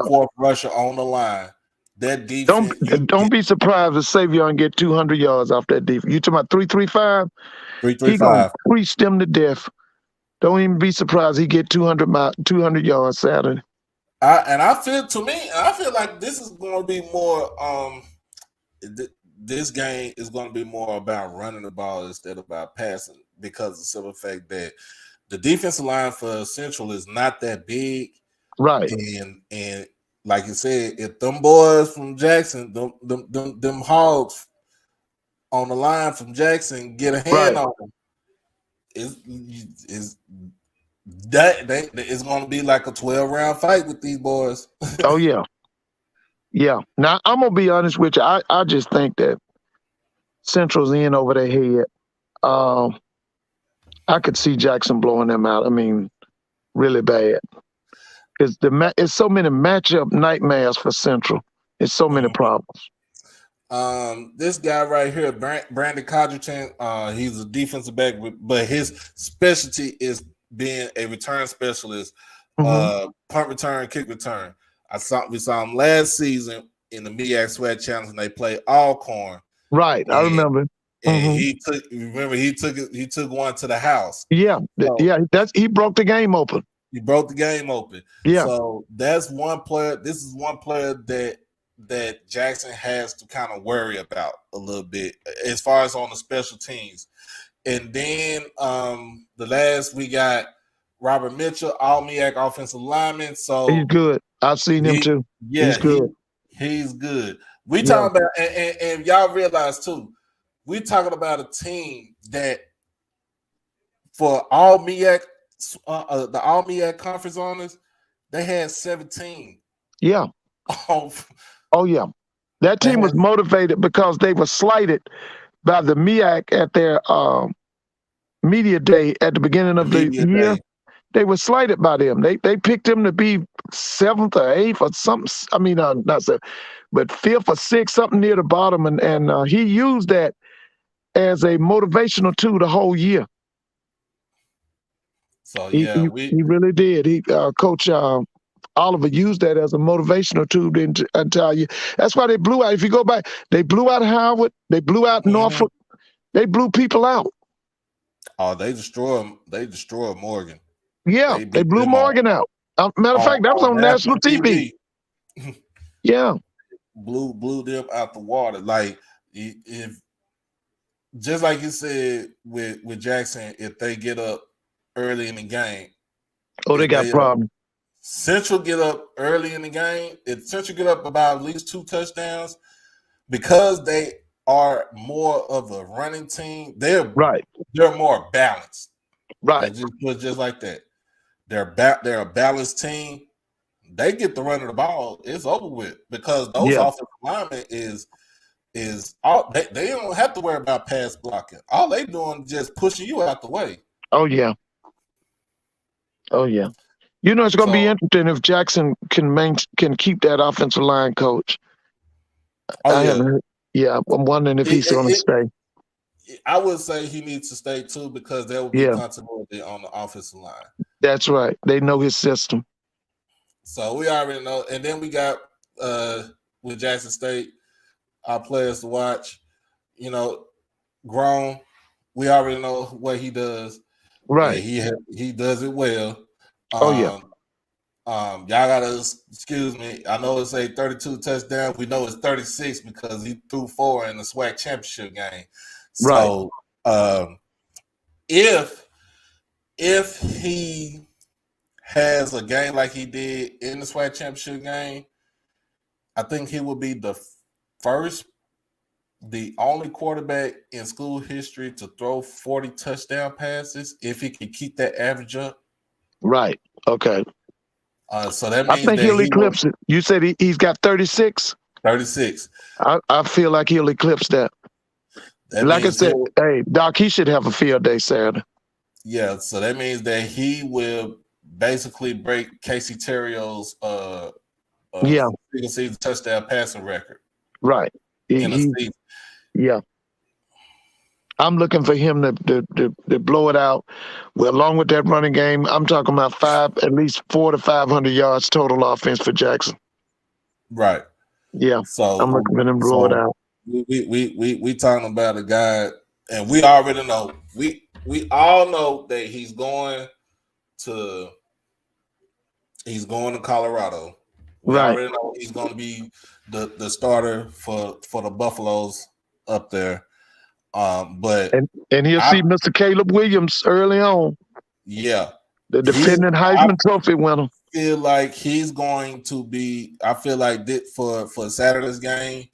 fourth rusher on the line. That defense. Don't be surprised if Savion get 200 yards off that defense. You talking about 3-3-5? 3-3-5. He gonna preach them to death. Don't even be surprised he get 200 yards Saturday. I feel like this is going to be more. This game is going to be more about running the ball instead of about passing, because of the simple fact that the defensive line for Central is not that big, right? And like you said, if them boys from Jackson, them hogs on the line from Jackson get a hand on them, it's going to be like a 12-round fight with these boys. Oh yeah. Yeah. Now I'm gonna be honest with you. I just think that Central's in over their head. I could see Jackson blowing them out. I mean, really bad. Because it's so many matchup nightmares for Central. It's so many problems. This guy right here, Brandon Codgerton, he's a defensive back, but his specialty is being a return specialist, punt return, kick return. We saw him last season in the MEAC Swac Challenge, and they played Alcorn. Right, I remember. And he took one to the house. Yeah, he broke the game open. He broke the game open. Yeah. So that's one player. This is one player that Jackson has to kind of worry about a little bit as far as on the special teams. And then the last we got Robert Mitchell, all MEAC offensive lineman. So he's good. I've seen him too. Yeah, he's good. He's good. We talking about, and y'all realize too, we talking about a team that for all MEAC, the all MEAC conference honors, they had 17. Yeah. Oh yeah. That team was motivated because they were slighted by the MEAC at their media day at the beginning of the year. They were slighted by them. They picked them to be 7th or 8th or something. I mean, not 7th, but 5th or 6th, something near the bottom. And he used that as a motivational tool the whole year. So he really did. Coach Oliver used that as a motivational tool the entire year. That's why they blew out. If you go back, they blew out Howard. They blew out Norfolk. They blew people out. Oh, they destroyed Morgan. Yeah, they blew Morgan out. Matter of fact, that was on national TV. Yeah, blew them out the water. Like if just like you said with Jackson, if they get up early in the game, they got problems. Central get up early in the game. If Central get up about at least 2 touchdowns, because they are more of a running team, they're more balanced. Right. Just like that. They're a balanced team. They get the run of the ball. It's over with, because those offensive linemen is all they don't have to worry about pass blocking. All they doing is just pushing you out the way. Oh yeah. You know, it's going to be interesting if Jackson can keep that offensive line coach. I'm wondering if he's going to stay. I would say he needs to stay too, because there will be continuity on the offensive line. That's right. They know his system. So we already know. And then we got with Jackson State, our players to watch. You know, grown. We already know what he does. Right. And he does it well. Oh yeah. Y'all gotta excuse me. I know it's a 32 touchdown. We know it's 36 because he threw 4 in the Swac championship game. So if he has a game like he did in the Swac championship game, I think he will be the only quarterback in school history to throw 40 touchdown passes if he can keep that average up. Right. Okay. So that means I think he'll eclipse it. You said he's got 36? 36. I feel like he'll eclipse that. Like I said, hey, Doc, he should have a field day Saturday. Yeah, so that means that he will basically break Casey Terrio's single season touchdown passing record. Right. In a season. Yeah. I'm looking for him to blow it out. Well, along with that running game, I'm talking about at least 400 to 500 yards total offense for Jackson. Right. Yeah. So I'm looking for him to blow it out. We talking about a guy, and we already know. We all know that he's going to Colorado. We already know he's going to be the starter for the Buffaloes up there. But he'll see Mr. Caleb Williams early on. Yeah, the defending Heisman Trophy winner. I feel like he's going to be. I feel like for Saturday's game,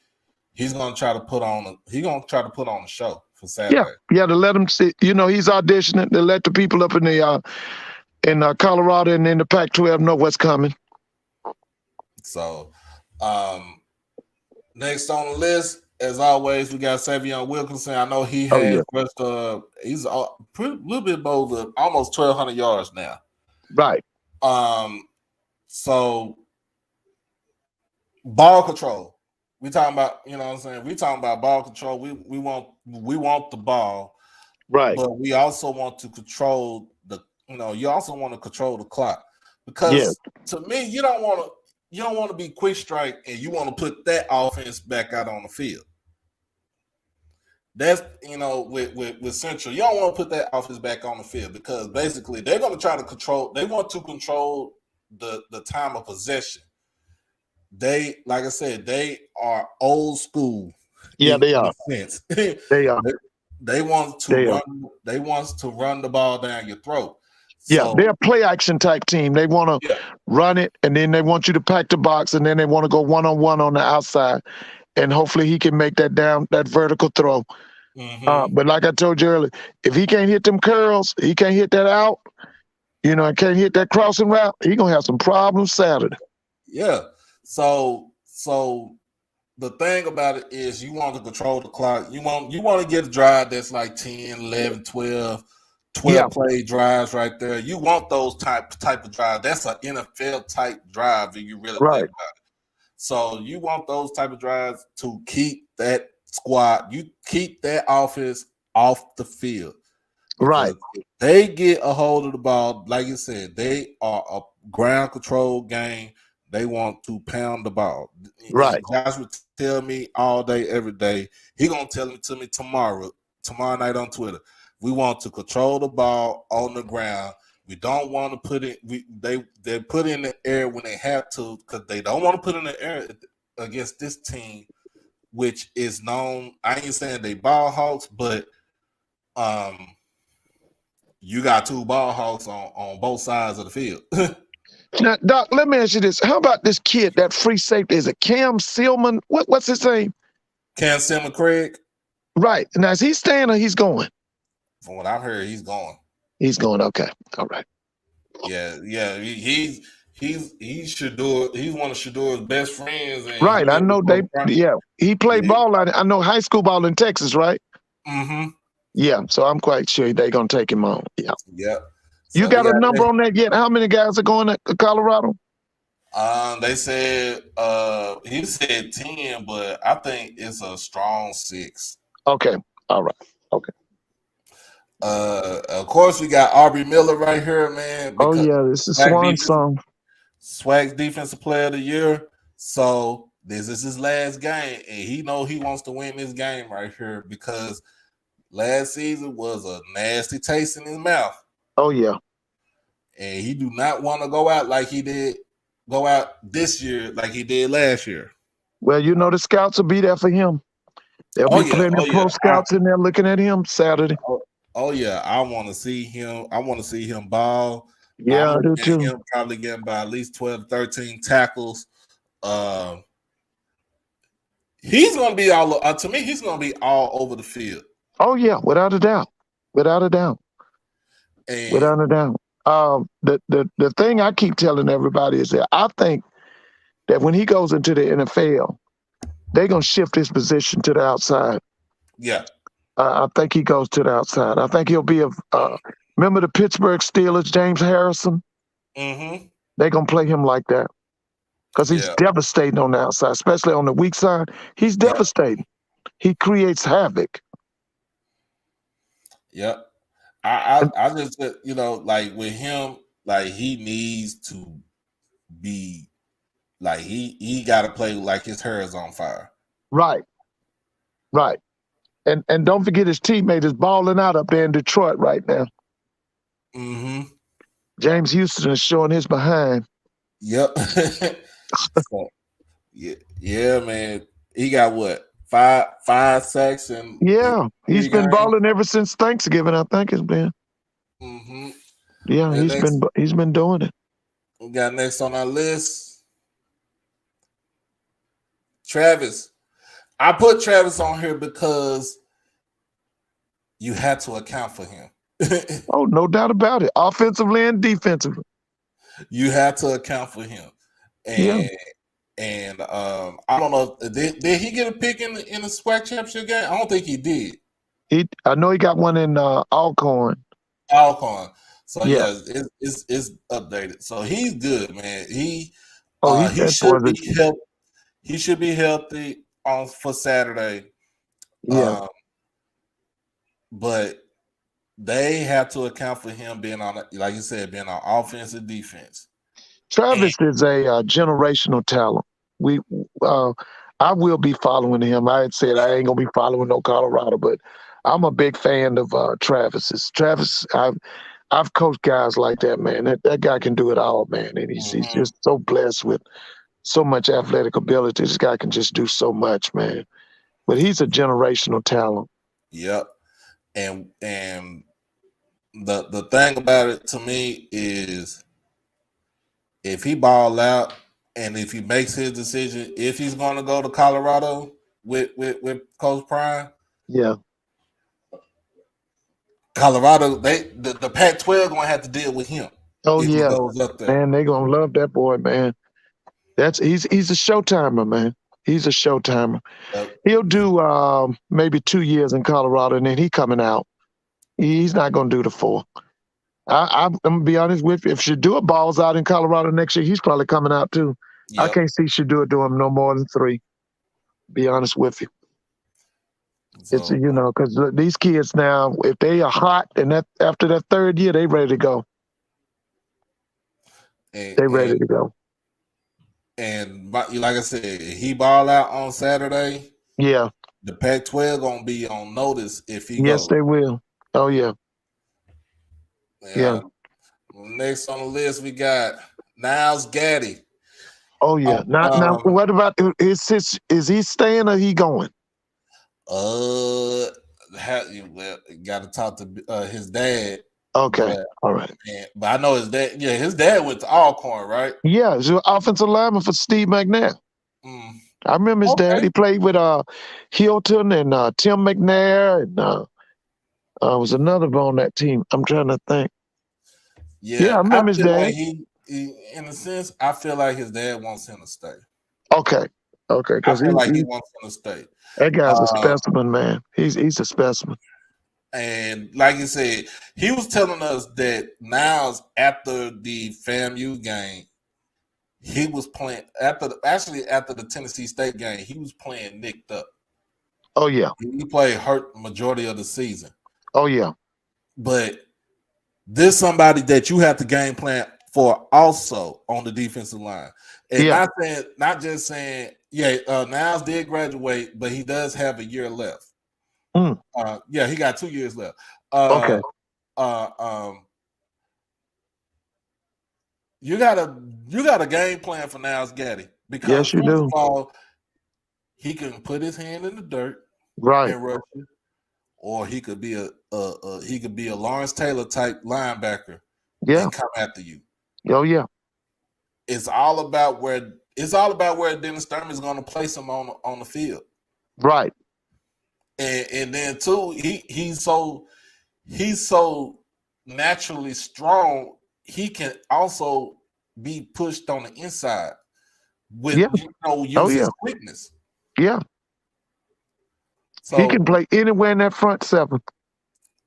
he's going to try to put on. He's going to try to put on a show for Saturday. Yeah, to let him see. You know, he's auditioning to let the people up in the Colorado and in the Pac-12 know what's coming. So, next on the list, as always, we got Savion Wilkinson. I know he has he's a little bit over almost 1,200 yards now. Right. So ball control. We talking about, you know what I'm saying? We talking about ball control. We want the ball. Right. But we also want to control you also want to control the clock. Because to me, you don't want to be quick strike and you want to put that offense back out on the field. That's, with Central, you don't want to put that offense back on the field because basically they're going to try to control. They want to control the time of possession. They, like I said, they are old school. Yeah, they are. They are. They want to run the ball down your throat. Yeah, they're a play action type team. They want to run it, and then they want you to pack the box, and then they want to go one-on-one on the outside. And hopefully he can make that vertical throw. Mm-hmm. But like I told you earlier, if he can't hit them curls, he can't hit that out, and can't hit that crossing route, he's going to have some problems Saturday. Yeah. So the thing about it is you want to control the clock. You want to get a drive that's like 10, 11, 12 play drives right there. You want those type of drives. That's an NFL type drive if you really think about it. So you want those type of drives to keep that squad, you keep that offense off the field. Right. If they get a hold of the ball, like you said, they are a ground control game. They want to pound the ball. Right. Josh would tell me all day, every day. He gonna tell it to me tomorrow night on Twitter. We want to control the ball on the ground. We don't want to put it. They put it in the air when they have to because they don't want to put it in the air against this team, which is known. I ain't saying they ball hawks, but you got two ball hawks on both sides of the field. Now, Doc, let me ask you this: how about this kid, that free safety? Is it Cam Silman? What's his name? Cam Silman Craig. Right. Now, is he staying or he's going? From what I've heard, he's going. He's going. Okay. All right. Yeah. He should do it. He's one of Shador's best friends. And right. I know he played ball. I know high school ball in Texas, right? Mm-hmm. Yeah. So I'm quite sure they're gonna take him on. Yeah. Yeah. So you got a number on that yet? How many guys are going to Colorado? They said he said 10, but I think it's a strong 6. Okay. All right. Okay. Of course, we got Aubrey Miller right here, man. Oh yeah, this is Swan song. Swag's Defensive Player of the Year. So this is his last game, and he know he wants to win this game right here because last season was a nasty taste in his mouth. Oh yeah. And he do not want to go out this year like he did last year. Well, you know the scouts will be there for him. There'll be plenty of pro scouts in there looking at him Saturday. Oh yeah, I want to see him. I want to see him ball. Yeah, I do too. Him probably getting by at least 12, 13 tackles. He's gonna be all to me. He's gonna be all over the field. Oh yeah, without a doubt, without a doubt, and without a doubt. The thing I keep telling everybody is that I think that when he goes into the NFL, they're gonna shift his position to the outside. Yeah. I think he goes to the outside. I think he'll be remember the Pittsburgh Steelers, James Harrison? Mm-hmm. They're going to play him like that because he's devastating on the outside, especially on the weak side. He's devastating. He creates havoc. Yep. I just, like with him, like he needs to be, like he got to play like his hair is on fire. Right. Right. And don't forget his teammate is balling out up there in Detroit right now. Mm-hmm. James Houston is showing his behind. Yep. yeah, man. He got what? Five sacks and he's been balling ever since Thanksgiving. I think it's been. Mm-hmm. Yeah, and he's been doing it. We got next on our list, Travis. I put Travis on here because you had to account for him. Oh, no doubt about it. Offensively and defensively. You had to account for him. And I don't know. Did he get a pick in the Swac championship game? I don't think he did. I know he got one in Alcorn. So it's updated. So he's good, man. He should be healthy for Saturday. Yeah. But they have to account for him being on, like you said, being on offense and defense. Travis is a generational talent. I will be following him. I had said I ain't gonna be following no Colorado, but I'm a big fan of Travis's. Travis, I've coached guys like that, man. That guy can do it all, man, and he's just so blessed with so much athletic ability. This guy can just do so much, man. But he's a generational talent. Yep. And the thing about it to me is if he ball out and if he makes his decision, if he's going to go to Colorado with Coach Prime, Colorado, the Pac-12 going to have to deal with him. Oh yeah, man, they gonna love that boy, man. He's a showtimer, man. He's a showtimer. Yep. He'll do maybe 2 years in Colorado, and then he coming out. He's not gonna do the 4. I'm gonna be honest with you. If Shadua balls out in Colorado next year, he's probably coming out too. Yep. I can't see Shadua doing no more than 3. Be honest with you. So, it's because these kids now, if they are hot and after that 3rd year, they ready to go. They ready to go. And like I said, he ball out on Saturday. Yeah. The Pac-12 gonna be on notice if he Yes, they will. Oh yeah. Yeah. Next on the list, we got Niles Gaddy. Oh yeah. Now, what about is he staying or he going? Got to talk to his dad. Okay, all right. But I know his dad. Yeah, his dad went to Alcorn, right? Yeah, he's an offensive lineman for Steve McNair. I remember his dad. He played with Hilton and Tim McNair, and was another on that team. I'm trying to think. Yeah, I remember his dad. Like he, in a sense, I feel like his dad wants him to stay. Okay, because he wants him to stay. That guy's a specimen, man. He's a specimen. And like you said, he was telling us that Niles after the FAMU game, he was playing after the Tennessee State game, he was playing nicked up. Oh yeah, he played hurt majority of the season. Oh yeah, but this somebody that you have to game plan for also on the defensive line, and not just saying Yeah, Niles did graduate, but he does have a year left. Yeah, he got 2 years left. Okay. You got a game plan for Niles Gaddy because Yes, you first do. of all, he can put his hand in the dirt Right. and rush it, or he could be a Lawrence Taylor type linebacker Yeah. and come after you. Oh yeah. It's all about where Dennis Thurman is going to place him on the field. Right. And then too, he's so naturally strong. He can also be pushed on the inside with his quickness. Yeah. So he can play anywhere in that front seven.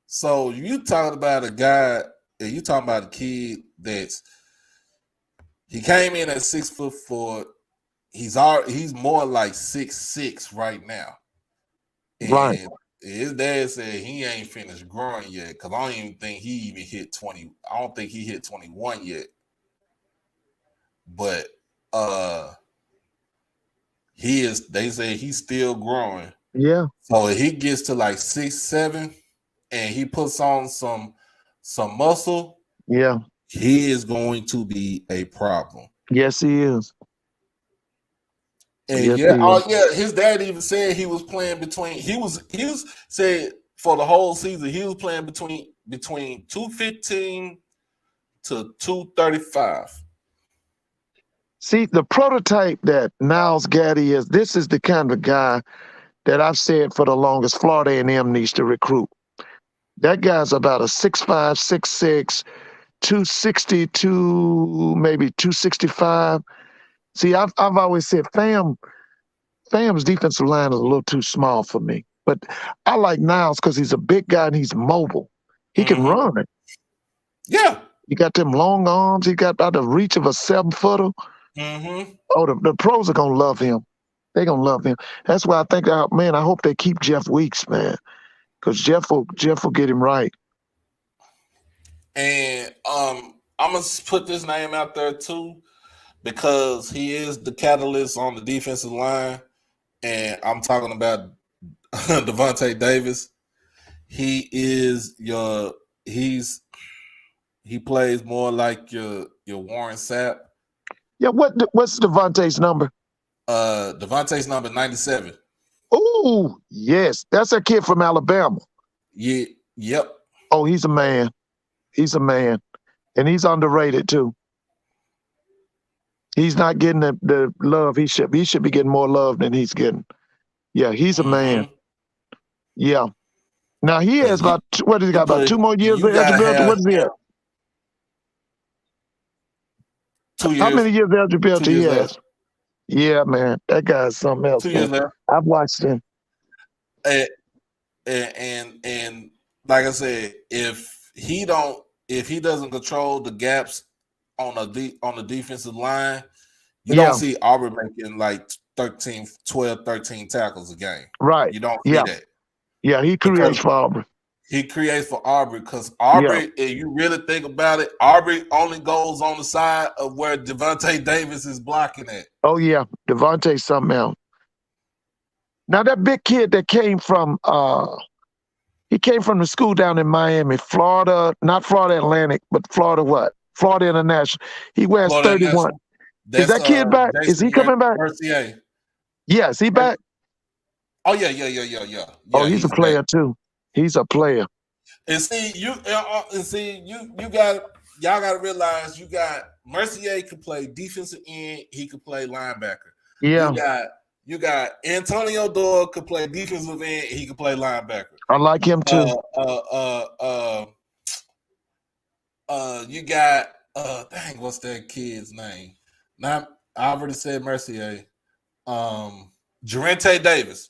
So you talking about a guy, you talking about a kid he came in at 6'4". He's more like 6'6" right now. And right. His dad said he ain't finished growing yet because I don't even think he even hit 20. I don't think he hit 21 yet. But they say he's still growing. Yeah. So if he gets to like 6'7" and he puts on some muscle, yeah, he is going to be a problem. Yes, he is. And his dad even said he was playing between. He was said for the whole season he was playing between 215 to 235. See, the prototype that Niles Gaddy is, this is the kind of guy that I've said for the longest Florida A&M needs to recruit. That guy's about a 6'5", 6'6", 262, maybe 265. See, I've always said Fam's defensive line is a little too small for me. But I like Niles because he's a big guy and he's mobile. He can run it. Yeah. He got them long arms. He got about the reach of a 7-footer. Oh, the pros are going to love him. They're going to love him. That's why I think, I hope they keep Jeff Weeks, man. Because Jeff will get him right. And I'm going to put this name out there too because he is the catalyst on the defensive line. And I'm talking about Devontae Davis. He plays more like your Warren Sapp. Yeah, what's Devontae's number? Devontae's number 97. Oh, yes. That's a kid from Alabama. Yeah, yep. Oh, he's a man. He's a man. And he's underrated too. He's not getting the love he should. He should be getting more love than he's getting. Yeah, he's a man. Yeah. Now he has about 2 more years of eligibility. What is he at? 2 years. How many years of eligibility he has? Yeah, man, that guy's something else. 2 years left. I've watched him. And like I said, if he doesn't control the gaps on the defensive line, you don't see Auburn making like 13 tackles a game. Right. You don't see that. Yeah, he creates for Auburn. He creates for Aubrey because Aubrey, if you really think about it, Aubrey only goes on the side of where Devontae Davis is blocking at. Oh, yeah. Devontae's something else. Now, that big kid that came from the school down in Miami, Florida, not Florida Atlantic, but Florida what? Florida International. He wears 31. Is that kid back? Is he coming back? Mercier. Yeah, is he back? Oh, yeah. Oh, he's a player too. He's a player. And see, y'all got to realize you got Mercier could play defensive end, he could play linebacker. Yeah. You got Antonio Doyle could play defensive end, he could play linebacker. I like him too. You got what's that kid's name? Now I already said Mercier. Jarente Davis,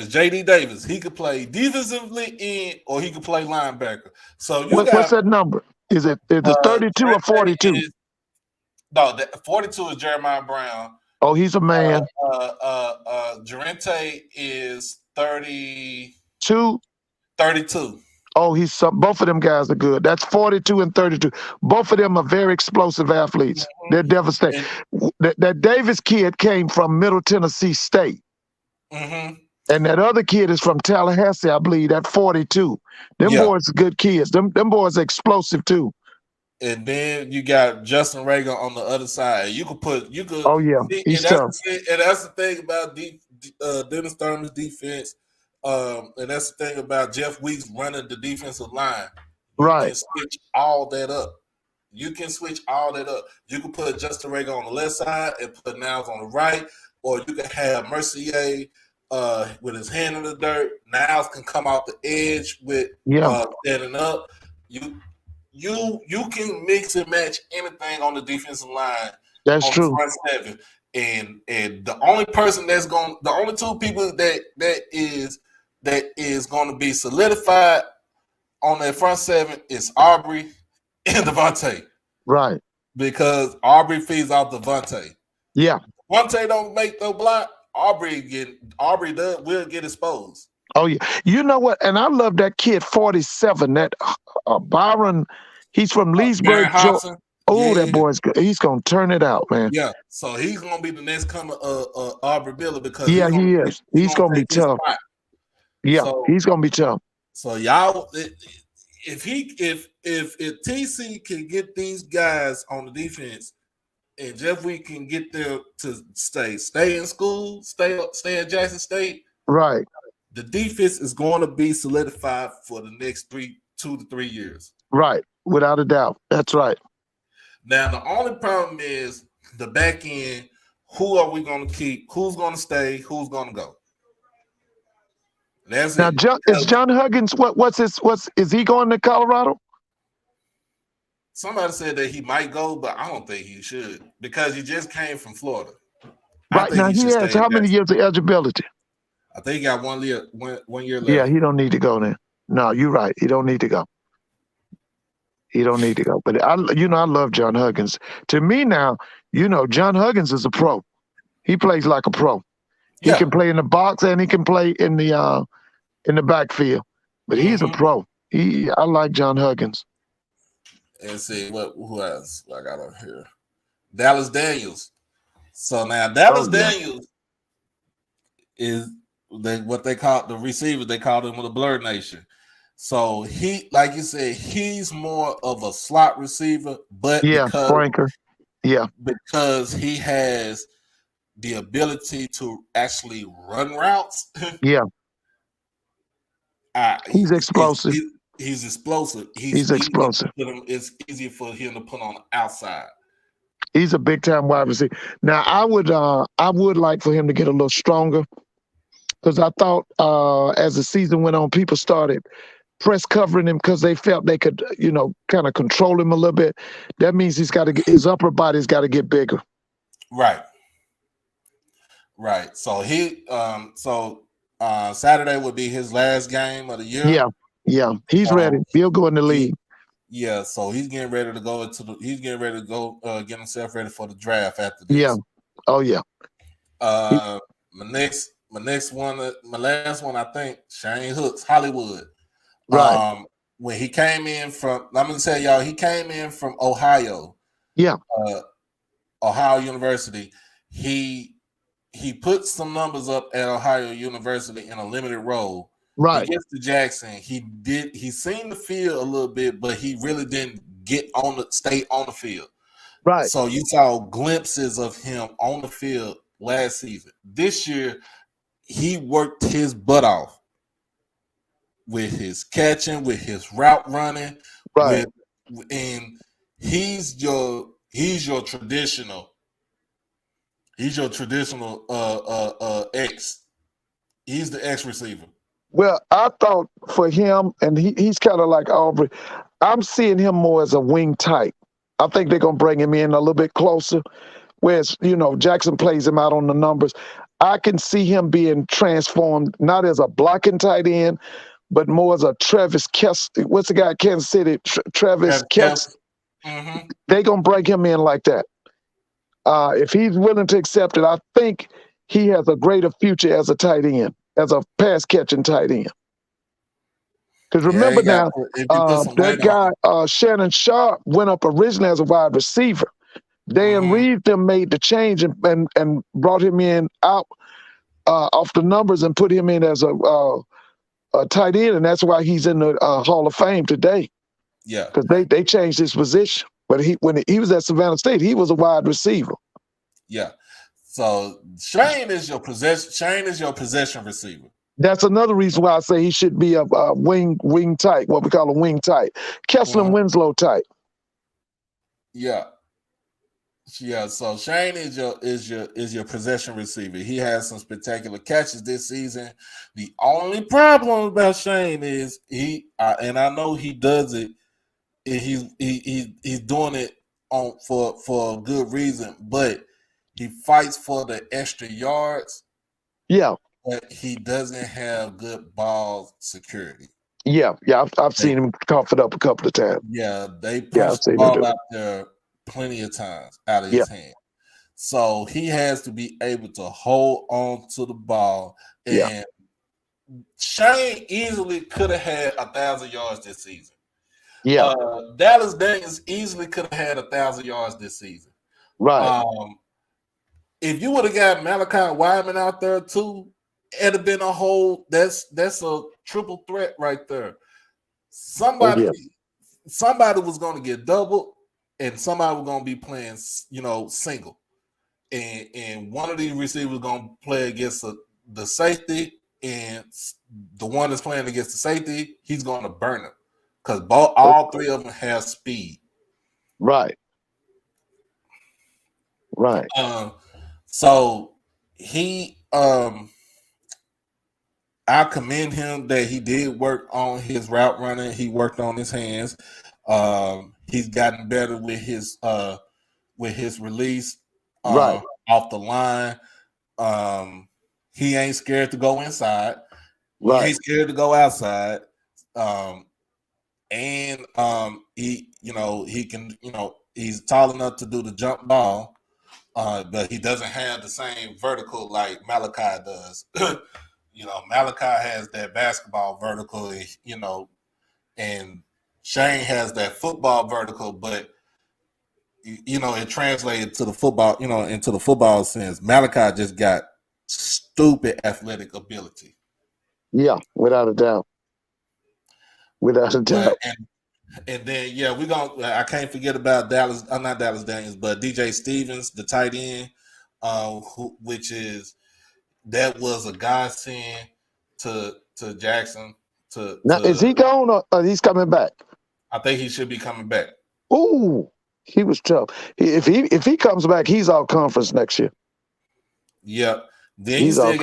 JD Davis. He could play defensively in or he could play linebacker. So what's that number? Is it 32 or 42? No, 42 is Jeremiah Brown. Oh, he's a man. Jarente is 32. Oh, both of them guys are good. That's 42 and 32. Both of them are very explosive athletes. They're devastating. That Davis kid came from Middle Tennessee State. Mm-hmm. And that other kid is from Tallahassee, I believe, at 42. Them boys are good kids. Them boys are explosive too. And then you got Justin Reagan on the other side. Oh yeah, he's tough. And that's the thing about Dennis Thurman's defense. And that's the thing about Jeff Weeks running the defensive line. You can switch all that up. You can put Justin Reagan on the left side and put Niles on the right, or you can have Mercier with his hand in the dirt. Niles can come out the edge with standing up. You can mix and match anything on the defensive line. That's true. Front seven. And the only two people that is going to be solidified on that front seven is Aubrey and Devontae. Right. Because Aubrey feeds off Devontae. Yeah. Devontae don't make no block. Aubrey will get exposed. Oh yeah. You know what? And I love that kid 47. That Byron. He's from Leesburg, Georgia. Oh, that boy's good. He's gonna turn it out, man. Yeah. So he's gonna be the next coming Aubrey Miller because he is. He's gonna be tough. Yeah, so, he's gonna be tough. So y'all, if TC can get these guys on the defense, and Jeff Week can get them to stay in school, stay at Jackson State, right? The defense is going to be solidified for the next 2 to 3 years. Right, without a doubt. That's right. Now the only problem is the back end. Who are we going to keep? Who's going to stay? Who's going to go? That's now, it. Is John Huggins? Is he going to Colorado? Somebody said that he might go, but I don't think he should because he just came from Florida. Right now, he has how many years of eligibility? I think he got 1 year left. Yeah, he don't need to go then. No, you're right. He don't need to go. He don't need to go. But I love John Huggins. To me now, John Huggins is a pro. He plays like a pro. He can play in the box and he can play in the backfield. But he's a pro. I like John Huggins. And see who else I got on here. Dallas Daniels. So now Dallas Daniels is what they call the receiver. They call him the Blur Nation. So he, like you said, he's more of a slot receiver, but flanker. Yeah, because he has the ability to actually run routes. Yeah, he's explosive. He's explosive. He's explosive. It's easier for him to put on the outside. He's a big time wide receiver. Now I would like for him to get a little stronger because I thought as the season went on, people started press covering him because they felt they could, kind of control him a little bit. That means his upper body's got to get bigger. Right. So Saturday would be his last game of the year. Yeah. He's ready. He'll go in the league. Yeah. So he's getting ready to go get himself ready for the draft after this. Yeah. Oh yeah. My last one, I think Shane Hooks, Hollywood. Right. When he came in from, I'm gonna tell y'all, he came in from Ohio. Yeah. Ohio University. He put some numbers up at Ohio University in a limited role. Right. He gets to Jackson. He seemed to feel a little bit, but he really didn't stay on the field. Right. So you saw glimpses of him on the field last season. This year, he worked his butt off with his catching, with his route running, right? And he's your traditional. He's your traditional X. He's the X receiver. Well, I thought for him, and he's kind of like Aubrey. I'm seeing him more as a wing type. I think they're gonna bring him in a little bit closer. Whereas Jackson plays him out on the numbers. I can see him being transformed not as a blocking tight end, but more as a Travis Kess. What's the guy at Kansas City? Travis Kess. Mm-hmm. They're going to break him in like that. If he's willing to accept it, I think he has a greater future as a tight end, as a pass-catching tight end. Because remember now, if you put some that weight on guy, Shannon Sharp, went up originally as a wide receiver. Dan Reed then made the change and brought him in out off the numbers and put him in as a tight end, and that's why he's in the Hall of Fame today. Yeah, because they changed his position. But when he was at Savannah State, he was a wide receiver. Yeah. So Shane is your possession receiver. That's another reason why I say he should be a wing tight, what we call a wing tight, Kessler and Winslow tight. Yeah. Yeah, so Shane is your possession receiver. He has some spectacular catches this season. The only problem about Shane is and I know he does it. He's doing it for a good reason, but he fights for the extra yards. Yeah, but he doesn't have good ball security. Yeah, I've seen him cough it up a couple of times. Yeah, they punch the ball out there plenty of times out of his hand. So he has to be able to hold on to the ball. And Shane easily could have had 1,000 yards this season. Yeah. Dallas Daniels easily could have had 1,000 yards this season. Right. If you would have got Malachi Wyman out there too, it'd have been a whole that's a triple threat right there. Somebody was going to get double, and somebody was going to be playing, single, and one of these receivers was going to play against the safety, and the one that's playing against the safety, he's going to burn him because all three of them have speed. Right. So he I commend him that he did work on his route running. He worked on his hands. He's gotten better with his release off the line. He ain't scared to go inside. He ain't scared to go outside. He can, he's tall enough to do the jump ball. But he doesn't have the same vertical like Malachi does. Malachi has that basketball vertical, and Shane has that football vertical, but it translated to the football, into the football sense. Malachi just got stupid athletic ability. Yeah, without a doubt. And then I can't forget about Dallas. Not Dallas Daniels, but DJ Stevens, the tight end, that was a godsend to Jackson. Is he gone or he's coming back? I think he should be coming back. Ooh, he was tough. If he comes back, he's all conference next year. Yep. Then we still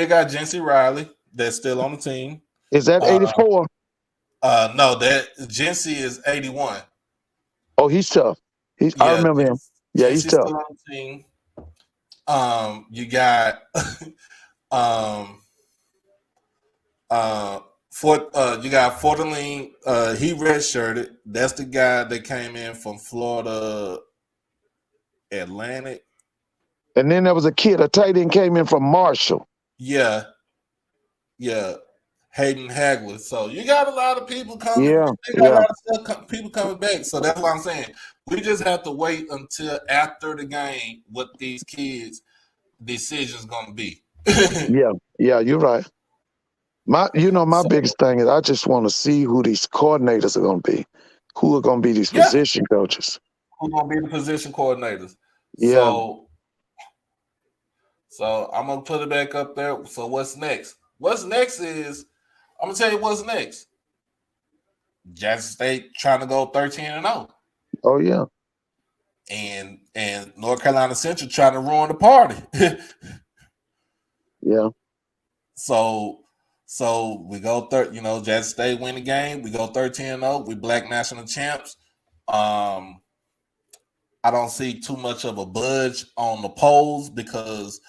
got Jency Riley that's still on the team. Is that 84? No, that Jency is 81. Oh, he's tough. I remember him. Yeah, he's tough. Still on the team. You got Fortaline. He redshirted. That's the guy that came in from Florida Atlantic. And then there was a tight end came in from Marshall. Yeah. Hayden Hagler. So you got a lot of people coming. Yeah. A lot of people coming back. So that's what I'm saying. We just have to wait until after the game what these kids' decisions gonna be. Yeah, you're right. My biggest thing is I just want to see who these coordinators are going to be. Who are going to be these position coaches? Who going to be the position coordinators? Yeah. So I'm going to put it back up there. So what's next? What's next is, I'm going to tell you what's next. Jackson State trying to go 13-0. Oh, yeah. And North Carolina Central trying to ruin the party. Yeah. So we go Jackson State win the game. We go 13-0. We black national champs. I don't see too much of a budge on the polls because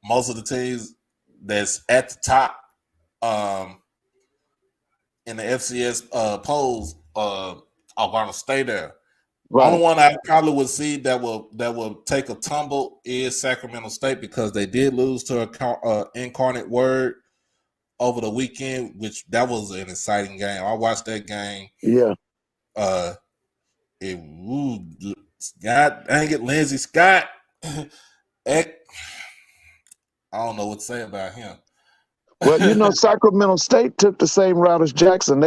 most of the teams that's at the top in the FCS polls are going to stay there. Right. Only one I probably would see that will take a tumble is Sacramento State because they did lose to Incarnate Word over the weekend, which that was an exciting game. I watched that game. Yeah. God dang it, Lindsey Scott. I don't know what to say about him. Well, Sacramento State took the same route as Jackson.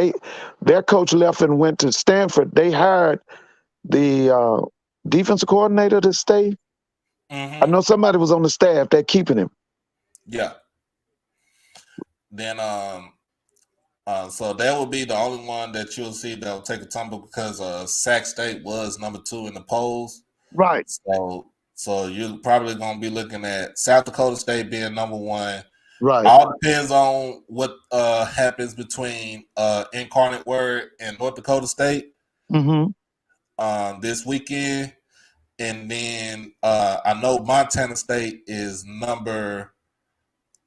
Their coach left and went to Stanford. They hired the defensive coordinator to stay. Mm-hmm. I know somebody was on the staff. They're keeping him. Yeah. Then so that will be the only one that you'll see that'll take a tumble because Sac State was number 2 in the polls. Right. So you're probably going to be looking at South Dakota State being number 1. Right. All depends on what happens between Incarnate Word and North Dakota State this weekend. And then I know Montana State is number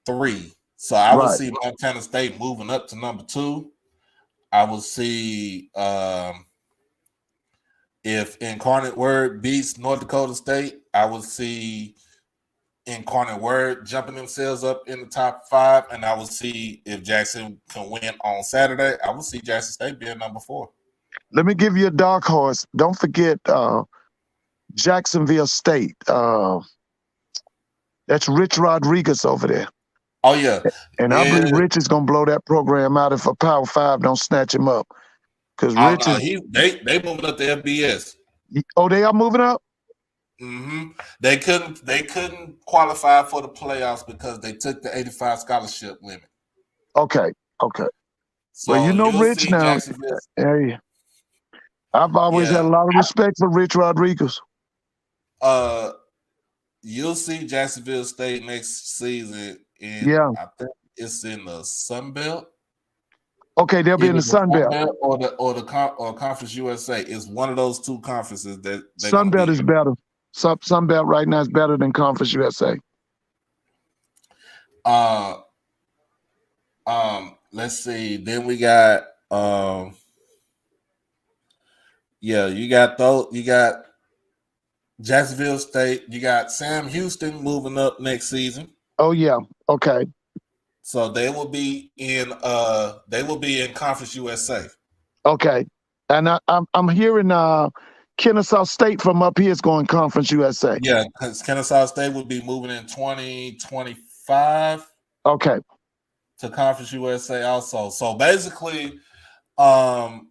3. So I would see Montana State moving up to number 2. I will see if Incarnate Word beats North Dakota State, I will see Incarnate Word jumping themselves up in the top 5, and I will see if Jackson can win on Saturday. I will see Jackson State being number 4. Let me give you a dark horse. Don't forget Jacksonville State. That's Rich Rodriguez over there. Oh, yeah. And I believe Rich is going to blow that program out if a Power 5 don't snatch him up. Because Rich they moving up to FBS. Oh, they are moving up? Mm-hmm. They couldn't qualify for the playoffs because they took the 85 scholarship limit. Okay. So well, Rich now. Hey, I've always had a lot of respect for Rich Rodriguez. You'll see Jacksonville State next season. I think it's in the Sun Belt. Okay, they'll be in the Sun Belt. Or Conference USA. It's one of those 2 conferences that Sun Belt is better. Sun Belt right now is better than Conference USA. Let's see. Then we got you got Jacksonville State. You got Sam Houston moving up next season. Oh yeah. Okay. So they will be in Conference USA. Okay. And I'm hearing Kennesaw State from up here is going Conference USA. Yeah, because Kennesaw State will be moving in 2025. Okay. To Conference USA also. So basically, the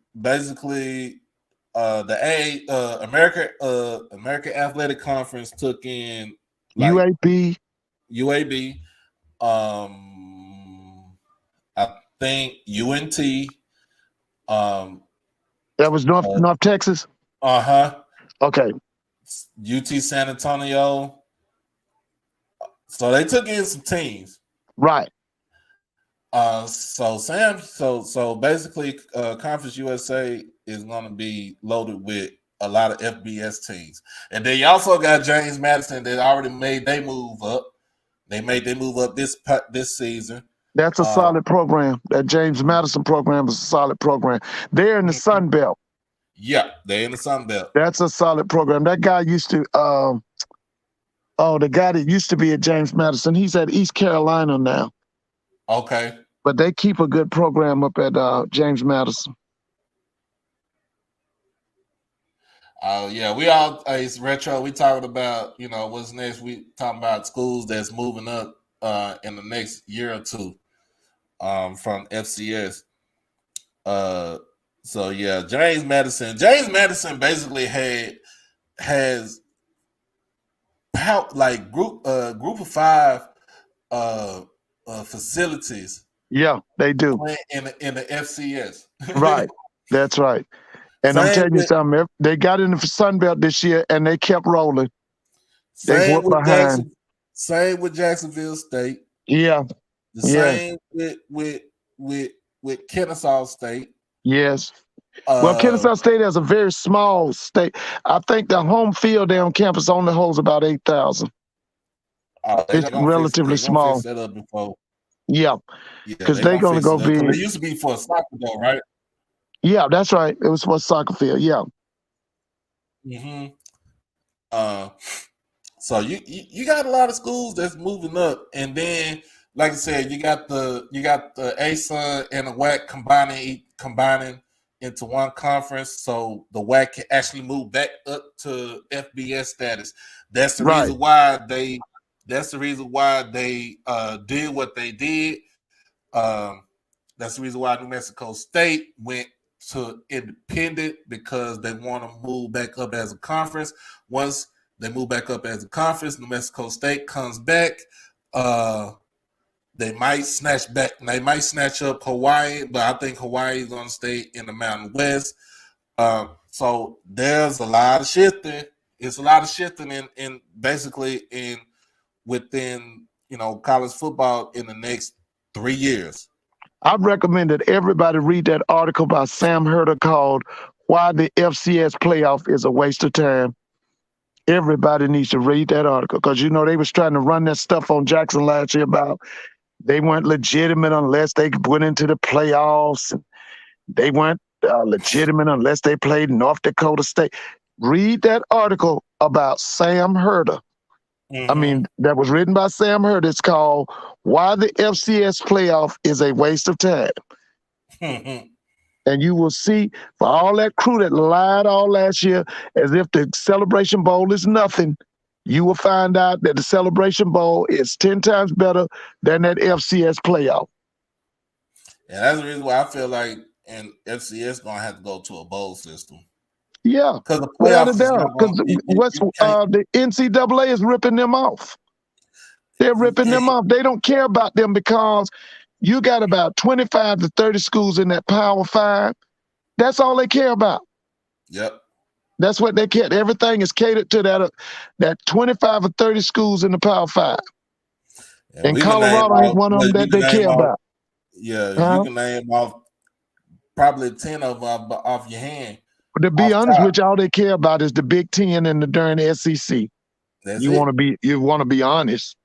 American Athletic Conference took in UAB. I think UNT. That was North Texas. Okay. UT San Antonio. So they took in some teams. Right. So basically, Conference USA is going to be loaded with a lot of FBS teams, and then you also got James Madison that already made they move up. They made they move up this season. That's a solid program. That James Madison program is a solid program. They're in the Sun Belt. Yeah, they're in the Sun Belt. That's a solid program. That guy used to. The guy that used to be at James Madison, he's at East Carolina now. Okay. But they keep a good program up at James Madison. We all it's retro. We talking about what's next. We talking about schools that's moving up in the next year or 2 from FCS. James Madison. James Madison basically has group of 5 facilities. Yeah, they do in the FCS. Right, that's right. And I'm telling you something. They got in the Sun Belt this year, and they kept rolling. Same with Jacksonville State. Yeah. Same with Kennesaw State. Yes. Well, Kennesaw State has a very small state. I think the home field there on campus only holds about 8,000. It's relatively small. Fix that up before. Yeah, because they're going to go big. It used to be for a soccer though, right? Yeah, that's right. It was for a soccer field. Yeah. Mm-hmm. So you got a lot of schools that's moving up, and then like I said, you got the ASUN and the WAC combining into one conference, so the WAC can actually move back up to FBS status. That's the Right. reason why they. Did what they did. That's the reason why New Mexico State went to independent, because they want to move back up as a conference. Once they move back up as a conference, New Mexico State comes back. They might snatch up Hawaii, but I think Hawaii is going to stay in the Mountain West. So there's a lot of shifting. It's a lot of shifting in basically within college football in the next 3 years. I recommend that everybody read that article by Sam Herder called "Why the FCS Playoff is a Waste of Time." Everybody needs to read that article, because they was trying to run that stuff on Jackson last year about they weren't legitimate unless they went into the playoffs. And they weren't legitimate unless they played North Dakota State. Read that article about Sam Herder. Mm-hmm. I mean, that was written by Sam Herder. It's called "Why the FCS Playoff is a Waste of Time." Mm-hmm. And you will see, for all that crew that lied all last year as if the Celebration Bowl is nothing, you will find out that the Celebration Bowl is 10 times better than that FCS playoff. And that's the reason why I feel like FCS going to have to go to a bowl system. Yeah, because the playoffs the NCAA is ripping them off. They're ripping them off. They don't care about them because you got about 25 to 30 schools in that Power 5. That's all they care about. Yep. That's what they care. Everything is catered to that 25 or 30 schools in the Power 5. And Colorado ain't one of them that they care about. Yeah, you can name off probably 10 of them off your hand. But to be honest with you, all they care about is the Big Ten and the darn SEC. You want to be honest.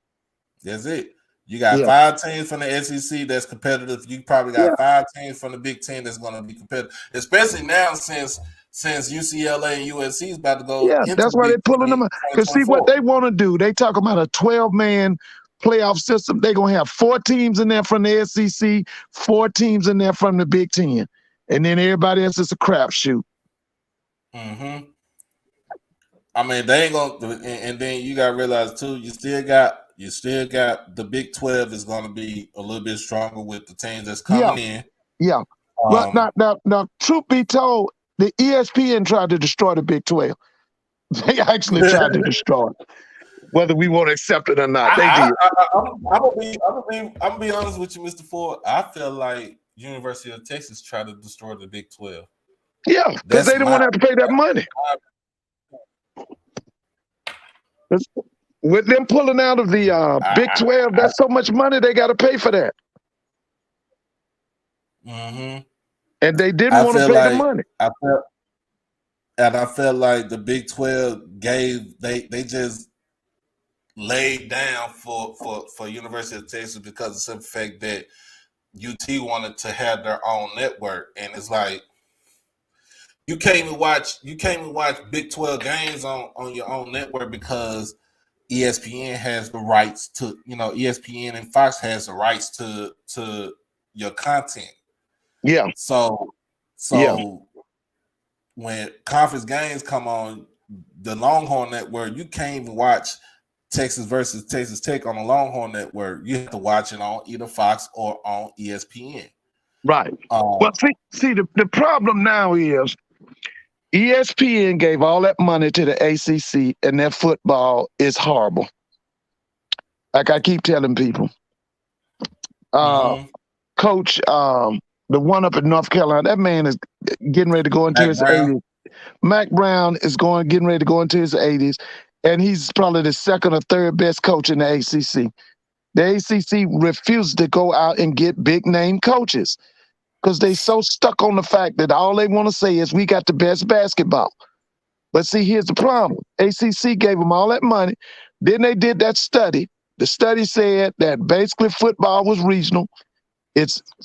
That's it. You got 5 teams from the SEC that's competitive. You probably got 5 teams from the Big Ten that's going to be competitive, especially now since UCLA and USC is about to go. Yeah, that's why they're pulling them. Because see what they want to do. They talk about a 12-man playoff system. They're going to have 4 teams in there from the SEC, 4 teams in there from the Big Ten, and then everybody else is a crapshoot. Mm-hmm. I mean, they ain't gonna, and then you got to realize too, you still got the Big 12 is going to be a little bit stronger with the teams that's coming in. Yeah, but now, truth be told, the ESPN tried to destroy the Big 12. They actually tried to destroy it, whether we want to accept it or not. They did. I'm gonna be honest with you, Mr. Ford. I feel like University of Texas tried to destroy the Big 12. Yeah, because they didn't want to have to pay that money. With them pulling out of the Big 12, that's so much money they got to pay for that. Mm-hmm. And they didn't want to pay the money. I felt like the Big 12 they just laid down for University of Texas because of the simple fact that UT wanted to have their own network, and it's like you can't even watch Big 12 games on your own network because ESPN has the rights to, ESPN and Fox has the rights to your content. Yeah. So when conference games come on the Longhorn Network, you can't even watch Texas versus Texas Tech on the Longhorn Network. You have to watch it on either Fox or on ESPN. Right. Well, see, the problem now is ESPN gave all that money to the ACC, and their football is horrible. Like I keep telling people. Coach, the one up in North Carolina, that man is getting ready to go into his 80s. Mac Brown is getting ready to go into his 80s, and he's probably the second or third best coach in the ACC. The ACC refuses to go out and get big-name coaches because they so stuck on the fact that all they want to say is we got the best basketball. But see, here's the problem. ACC gave them all that money. Then they did that study. The study said that basically football was regional.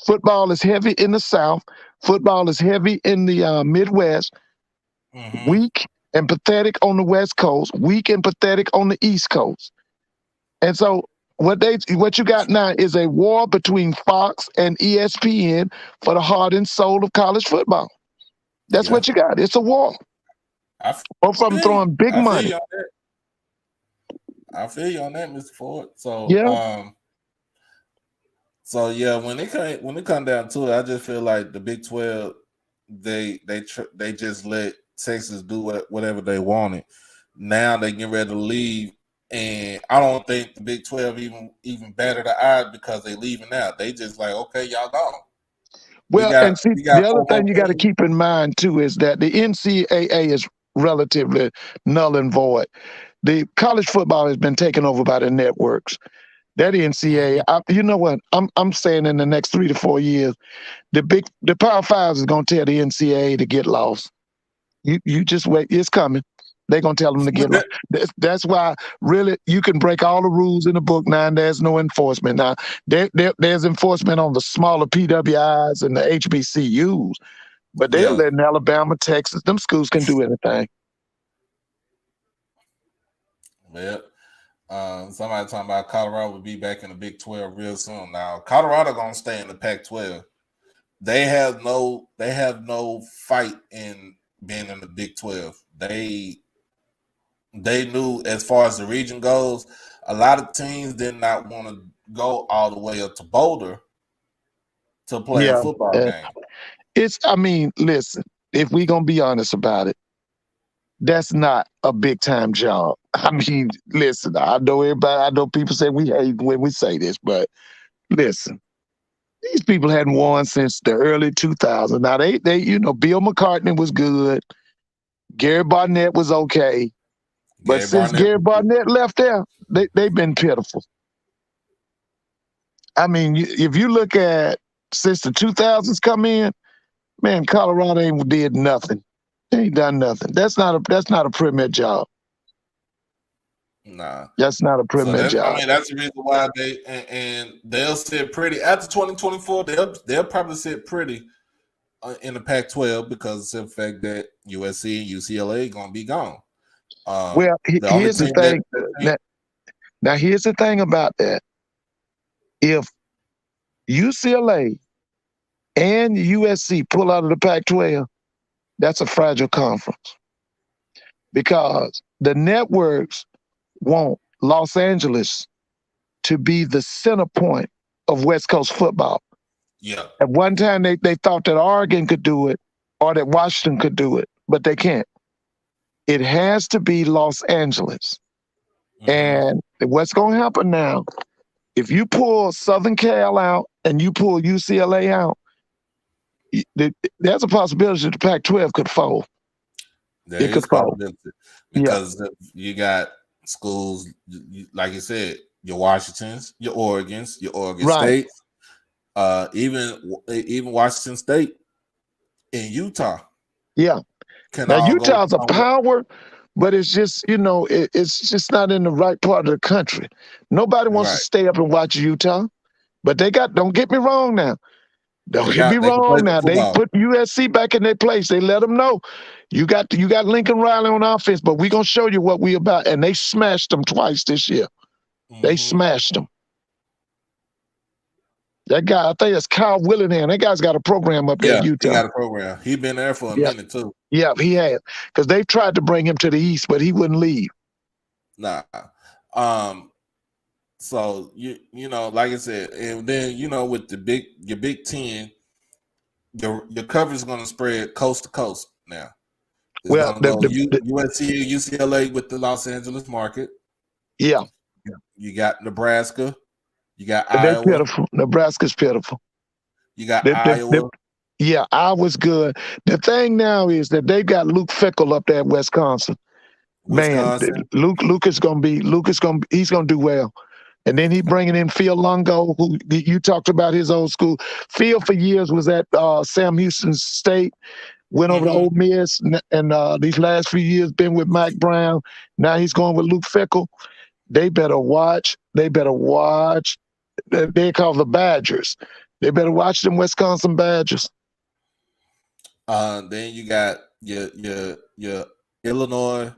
Football is heavy in the South. Football is heavy in the Midwest. Mm-hmm. Weak and pathetic on the West Coast. Weak and pathetic on the East Coast. And so what you got now is a war between Fox and ESPN for the heart and soul of college football. That's what you got. It's a war. Both of them throwing big money. I feel you on that, Mr. Ford. So yeah. So yeah, when it come down to it, I just feel like the Big 12, they just let Texas do whatever they wanted. Now they get ready to leave, and I don't think the Big 12 even batted the eye because they leaving out. They just like, okay, y'all gone. Well, and see, the other thing you got to keep in mind too is that the NCAA is relatively null and void. The college football has been taken over by the networks. That NCAA, you know what? I'm saying in the next 3 to 4 years, the Power Fives is gonna tell the NCAA to get lost. You just wait, it's coming. They're gonna tell them to get lost. That's why really you can break all the rules in the book now, and there's no enforcement. Now there's enforcement on the smaller PWIs and the HBCUs, but they're letting Alabama, Texas, them schools can do anything. Well, somebody talking about Colorado will be back in the Big 12 real soon. Now, Colorado gonna stay in the Pac-12. They have no fight in being in the Big 12. They knew as far as the region goes, a lot of teams did not want to go all the way up to Boulder to play a football game. I mean, listen, if we gonna be honest about it, that's not a big time job. I mean, listen, I know people say we hate when we say this, but listen, these people hadn't won since the early 2000s. Now they Bill McCartney was good, Gary Barnett was okay, but since Gary Barnett left there, they've been pitiful. I mean, if you look at since the 2000s come in, man, Colorado ain't did nothing. They ain't done nothing. That's not a premier job. Nah, that's not a premier job. I mean, that's the reason why they'll sit pretty after 2024. They'll probably sit pretty in the Pac-12 because of the fact that USC and UCLA gonna be gone. Well, here's the thing. Now, here's the thing about that. If UCLA and USC pull out of the Pac-12, that's a fragile conference because the networks want Los Angeles to be the center point of West Coast football. Yeah. At one time, they thought that Oregon could do it or that Washington could do it, but they can't. It has to be Los Angeles. Mm-hmm. And what's going to happen now, if you pull Southern Cal out and you pull UCLA out, there's a possibility that the Pac-12 could fold. There is a possibility because you got schools, like you said, your Washingtons, your Oregons, your Oregon States, even Washington State and Utah. Yeah. Now Utah's a power, but it's just, it's just not in the right part of the country. Nobody wants to stay up and watch Utah, but don't get me wrong now. Don't get me wrong now. They put USC back in their place. They let them know you got Lincoln Riley on offense, but we're gonna show you what we about. And they smashed them twice this year. Mm-hmm. They smashed them. That guy, I think it's Kyle Willingham. That guy's got a program up there in Utah. He got a program. He's been there for a minute too. Yeah, he has. Because they tried to bring him to the East, but he wouldn't leave. Nah. So you like I said, and then with your Big Ten, your coverage is going to spread coast to coast now. It's USC, UCLA with the Los Angeles market. Yeah. You got Nebraska. You got Iowa. They're pitiful. Nebraska's pitiful. You got Iowa. Iowa's good. The thing now is that they've got Luke Fickell up there at Wisconsin. Man, Luke is gonna he's gonna do well. And then he bringing in Phil Longo, who you talked about his old school. Phil for years was at Sam Houston State, went over to Ole Miss, and these last few years been with Mike Brown. Now he's going with Luke Fickell. They better watch. They call the Badgers. They better watch them Wisconsin Badgers. Then you got your Illinois,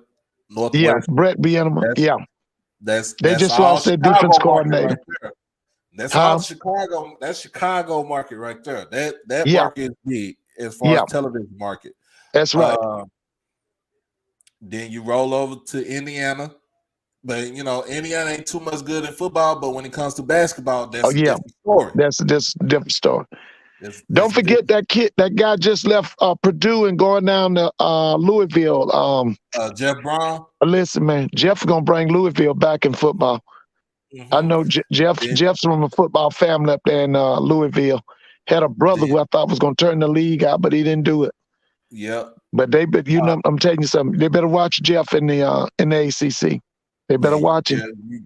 Northwest. Yeah, Brett Bielema. Yeah. They That's just all lost their defense Chicago market coordinator. right there. That's all Huh? Chicago. That's Chicago market right there. That Yeah, market is big as far yeah, as television market. that's right. Then you roll over to Indiana, but Indiana ain't too much good in football. But when it comes to basketball, Oh that's a yeah, different story. that's a different story. It's Don't forget different. that guy just left Purdue and going down to Louisville. Jeff Brown. Listen, man, Jeff gonna bring Louisville back in football. I know Jeff's from a football family up there in Louisville. Had a brother who I thought was gonna turn the league out, but he didn't do it. Yep. But I'm telling you something. They better watch Jeff in the ACC. They better watch him.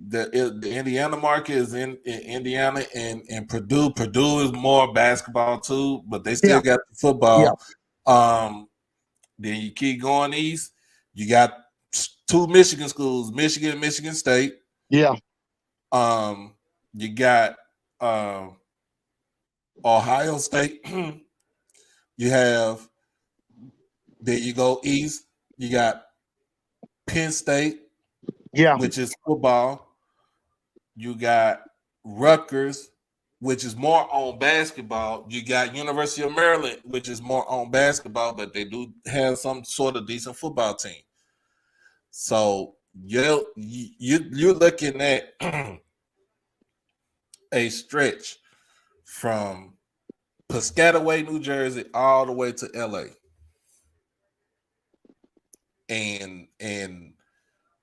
The Indiana market is in Indiana and Purdue. Purdue is more basketball too, but they still got the football. Then you keep going east. You got two Michigan schools, Michigan and Michigan State. Yeah. You got Ohio State. You have. Then you go east. You got Penn State. Yeah. Which is football. You got Rutgers, which is more on basketball. You got University of Maryland, which is more on basketball, but they do have some sort of decent football team. So you're looking at a stretch from Piscataway, New Jersey, all the way to LA. And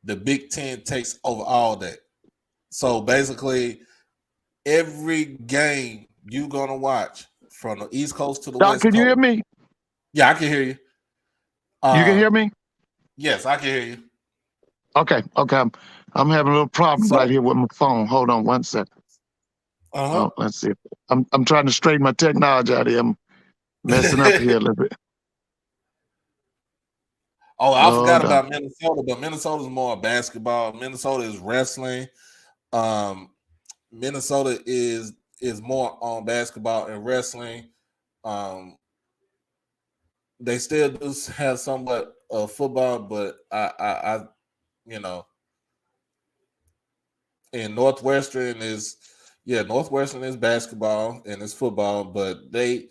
the Big Ten takes over all that. So basically, every game you're gonna watch from the East Coast to the West Coast. Can you hear me? Yeah, I can hear you. You can hear me? Yes, I can hear you. Okay. I'm having a little problem right here with my phone. Hold on one second. Oh, let's see. I'm trying to straighten my technology out here. I'm messing up here a little bit. Oh, I forgot about Minnesota, but Minnesota's more basketball. Minnesota is wrestling. Minnesota is more on basketball and wrestling. They still do have somewhat of football, but I and Northwestern is basketball and it's football, but they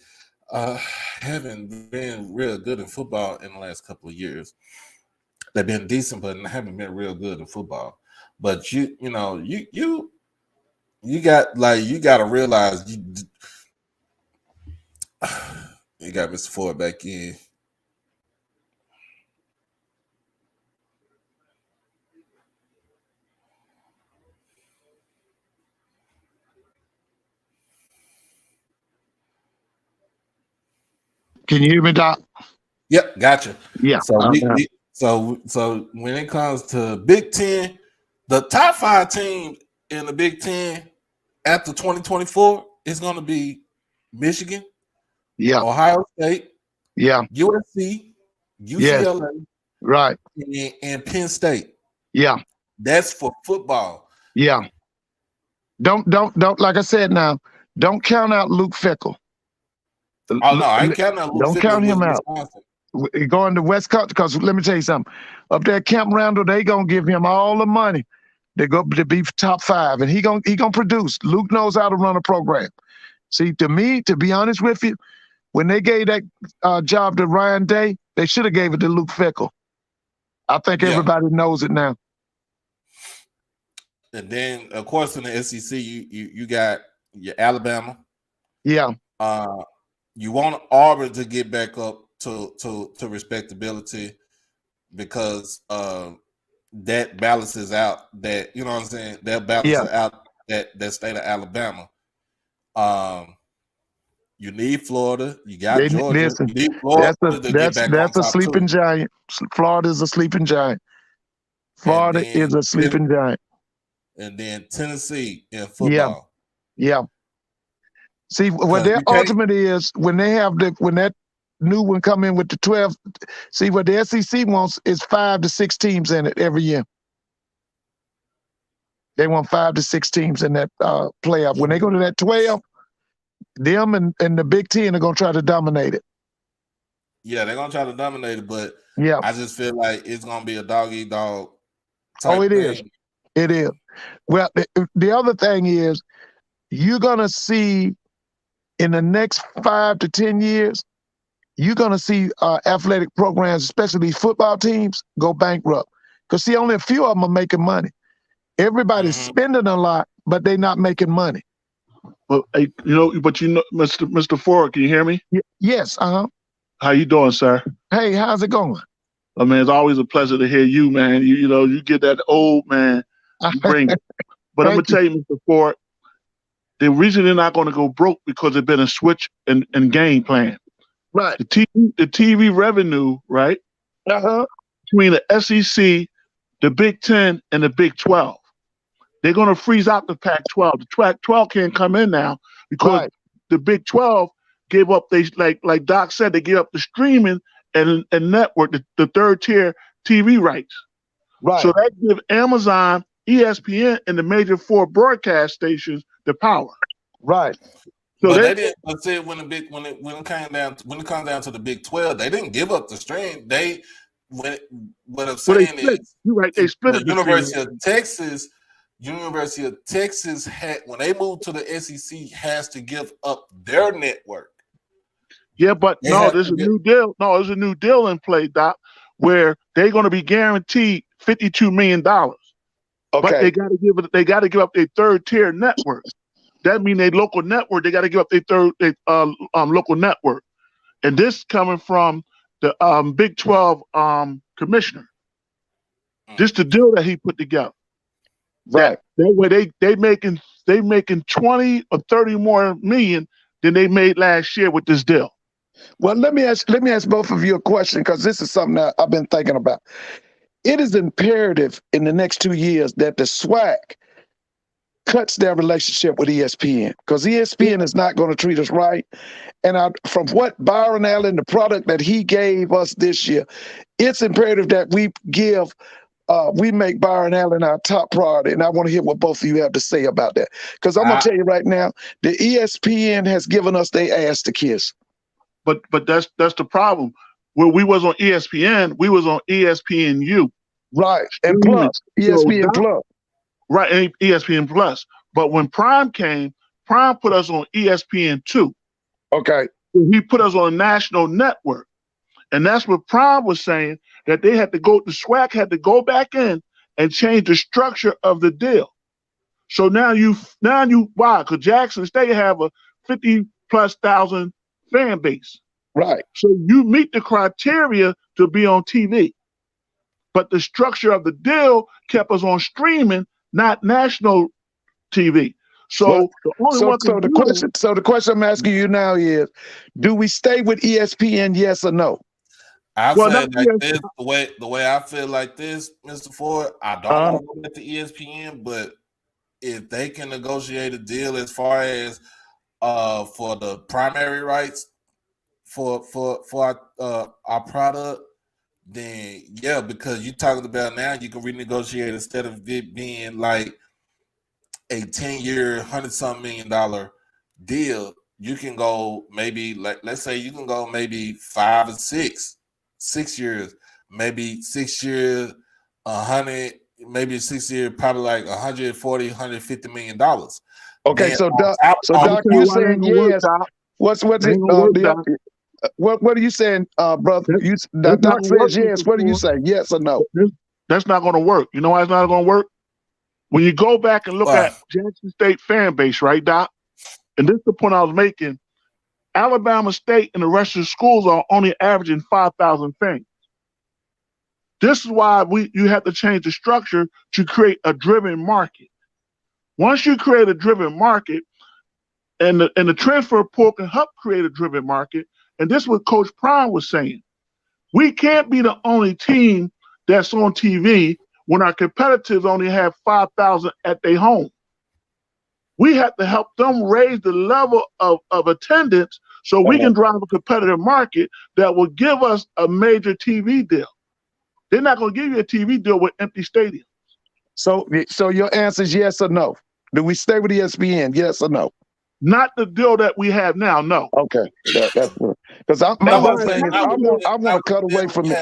haven't been real good in football in the last couple of years. They've been decent, but haven't been real good in football. But you got to realize you got Mr. Ford back in. Can you hear me, Doc? Yep, gotcha. Yeah. So when it comes to Big Ten, the top 5 teams in the Big Ten after 2024 is going to be Michigan, Ohio State, USC, UCLA, right, and Penn State. Yeah, that's for football. Yeah. Don't like I said now. Don't count out Luke Fickell. Oh no, I ain't counting out Luke Fickell. Don't count him out. Going to West Coast, because let me tell you something. Up there at Camp Randall, they gonna give him all the money. They go to be top 5, and he gonna produce. Luke knows how to run a program. See, to me, to be honest with you, when they gave that job to Ryan Day, they should have gave it to Luke Fickell. I think everybody knows it now. And then, of course, in the SEC, you got your Alabama. Yeah. You want Auburn to get back up to respectability, because that balances out that, you know what I'm saying, that balances out that state of Alabama. You need Florida. You got Georgia. Listen, you need Florida to get back that's on a top sleeping too. giant. Florida's a sleeping giant. Florida is a sleeping giant. And then Tennessee in football. Yeah. See, what their ultimate is, when they have when that new one come in with the 12, see, what the SEC wants is 5 to 6 teams in it every year. They want 5 to 6 teams in that playoff. When they go to that 12, them and the Big Ten are going to try to dominate it. Yeah, they're going to try to dominate it, but I just feel like it's going to be a dog-eat-dog type thing. It is. Well, the other thing is you're going to see in the next 5 to 10 years, you're going to see athletic programs, especially football teams, go bankrupt. Because, see, only a few of them are making money. Everybody's spending a lot, but they're not making money. Well, Mr. Ford, can you hear me? Yes. How you doing, sir? Hey, how's it going? Oh, man, it's always a pleasure to hear you, man. You get that old man, you bring it. But I'm going to tell you, Mr. Ford, the reason they're not going to go broke because there's been a switch in game plan. Right. The TV revenue, right, between the SEC, the Big Ten, and the Big 12. They're going to freeze out the Pac-12. The Pac-12 can't come in now because the Big 12 gave up, like Doc said, they gave up the streaming and network, the third tier TV rights. Right. So that gives Amazon, ESPN, and the major 4 broadcast stations the power. Right. So but they didn't. Let's say when it comes down to the Big 12, they didn't give up the stream. What I'm saying is, you're right. They split the it. University of Texas had, when they moved to the SEC, has to give up their network. Yeah, but there's a new deal. No, there's a new deal in play, Doc, where they're going to be guaranteed $52 million. Okay. But they got to give up their third tier network. That means their local network. They got to give up their local network, and this coming from the Big 12 commissioner. This the deal that he put together. Right. That way they making 20 or 30 more million than they made last year with this deal. Well, let me ask both of you a question, because this is something that I've been thinking about. It is imperative in the next 2 years that the Swac cuts their relationship with ESPN, because ESPN is not going to treat us right. And from what Byron Allen, the product that he gave us this year, it's imperative that we make Byron Allen our top priority. And I want to hear what both of you have to say about that. Because I'm going to tell you right now, the ESPN has given us their ass to kiss. But that's the problem. When we was on ESPN, we was on ESPNU. Right. And plus, ESPN Plus. Right, and ESPN Plus. But when Prime came, Prime put us on ESPN2. Okay. He put us on a national network. And that's what Prime was saying, that the SWAC had to go back in and change the structure of the deal. So now why? Because Jackson State have a 50,000+ fan base. Right. So you meet the criteria to be on TV. But the structure of the deal kept us on streaming, not national TV. So the question I'm asking you now is, do we stay with ESPN, yes or no? I say like this, the way I feel like this, Mr. Ford, I don't want to go back to ESPN, but if they can negotiate a deal as far as for the primary rights for our product, then yeah, because you're talking about now you can renegotiate instead of it being like a 10-year, $100-something million deal, you can go maybe let's say you can go maybe 5 or 6 years, maybe 6 years, 100, maybe 6 years, probably like 140, $150 million. Okay, then so Doc, you saying yes? What are you saying, brother? Doc says yes. What do you say? Yes or no? That's not going to work. You know why it's not going to work? When you go back and look at Jackson State fan base, right, Doc? And this is the point I was making. Alabama State and the rest of the schools are only averaging 5,000 fans. This is why you have to change the structure to create a driven market. Once you create a driven market, and the transfer portal can help create a driven market, and this is what Coach Prime was saying. We can't be the only team that's on TV when our competitors only have 5,000 at their home. We have to help them raise the level of attendance so we can drive a competitive market that will give us a major TV deal. They're not going to give you a TV deal with empty stadiums. So your answer is yes or no? Do we stay with ESPN, yes or no? Not the deal that we have now, no. Okay, that's because my whole thing is I want to cut away from it.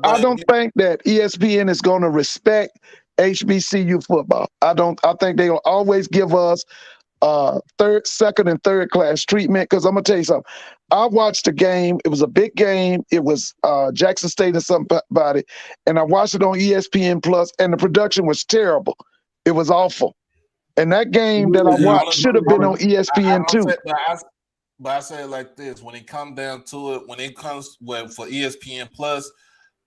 I don't think that ESPN is going to respect HBCU football. I think they'll always give us second and third class treatment. Because I'm gonna tell you something. I watched the game. It was a big game. It was Jackson State and somebody, and I watched it on ESPN Plus, and the production was terrible. It was awful. And that game that I watched should have been on ESPN too. But I say it like this: when it comes down to it, when it comes for ESPN Plus,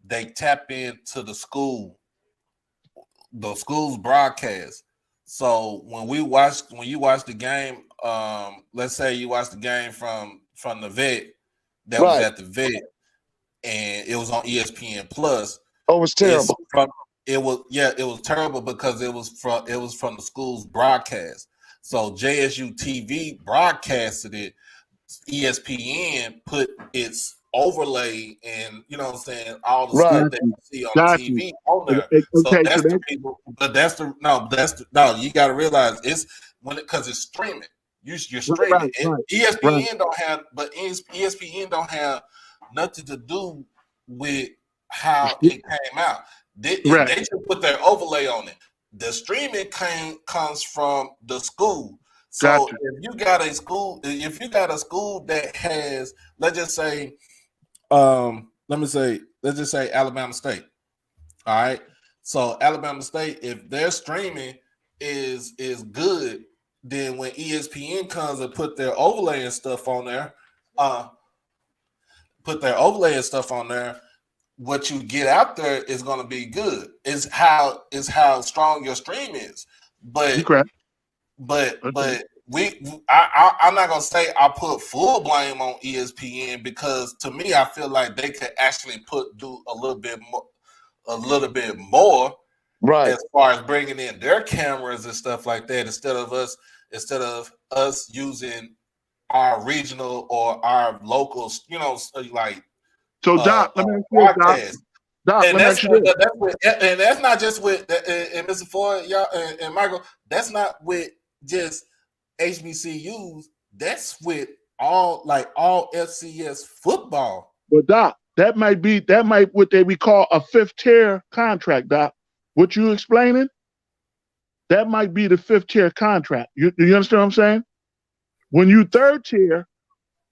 they tap into the school's broadcast. So when you watch the game, let's say you watch the game from the vet that was at the vet, and it was on ESPN Plus. Oh, it was terrible. It was terrible because it was from the school's broadcast. So JSU TV broadcasted it. ESPN put its overlay and all the stuff that you see on TV on there. So that's the people, but you got to realize it's because it's streaming. You're streaming. ESPN don't have, but ESPN don't have nothing to do with how it came out. They just put their overlay on it. The streaming comes from the school. So if you got a school that has, let's just say Alabama State. All right. So Alabama State, if their streaming is good, then when ESPN comes and put their overlay and stuff on there, what you get out there is going to be good. Is how strong your stream is. But I'm not gonna say I put full blame on ESPN, because to me I feel like they could actually do a little bit more as far as bringing in their cameras and stuff like that, instead of us using our regional or our local, like. So Doc, let me ask you, Doc, and that's not just with and Mr. Ford, y'all, and Michael. That's not with just HBCUs. That's with all FCS football. But Doc, that might what we call a fifth tier contract, Doc. What you explaining? That might be the fifth tier contract. You understand what I'm saying? When you third tier,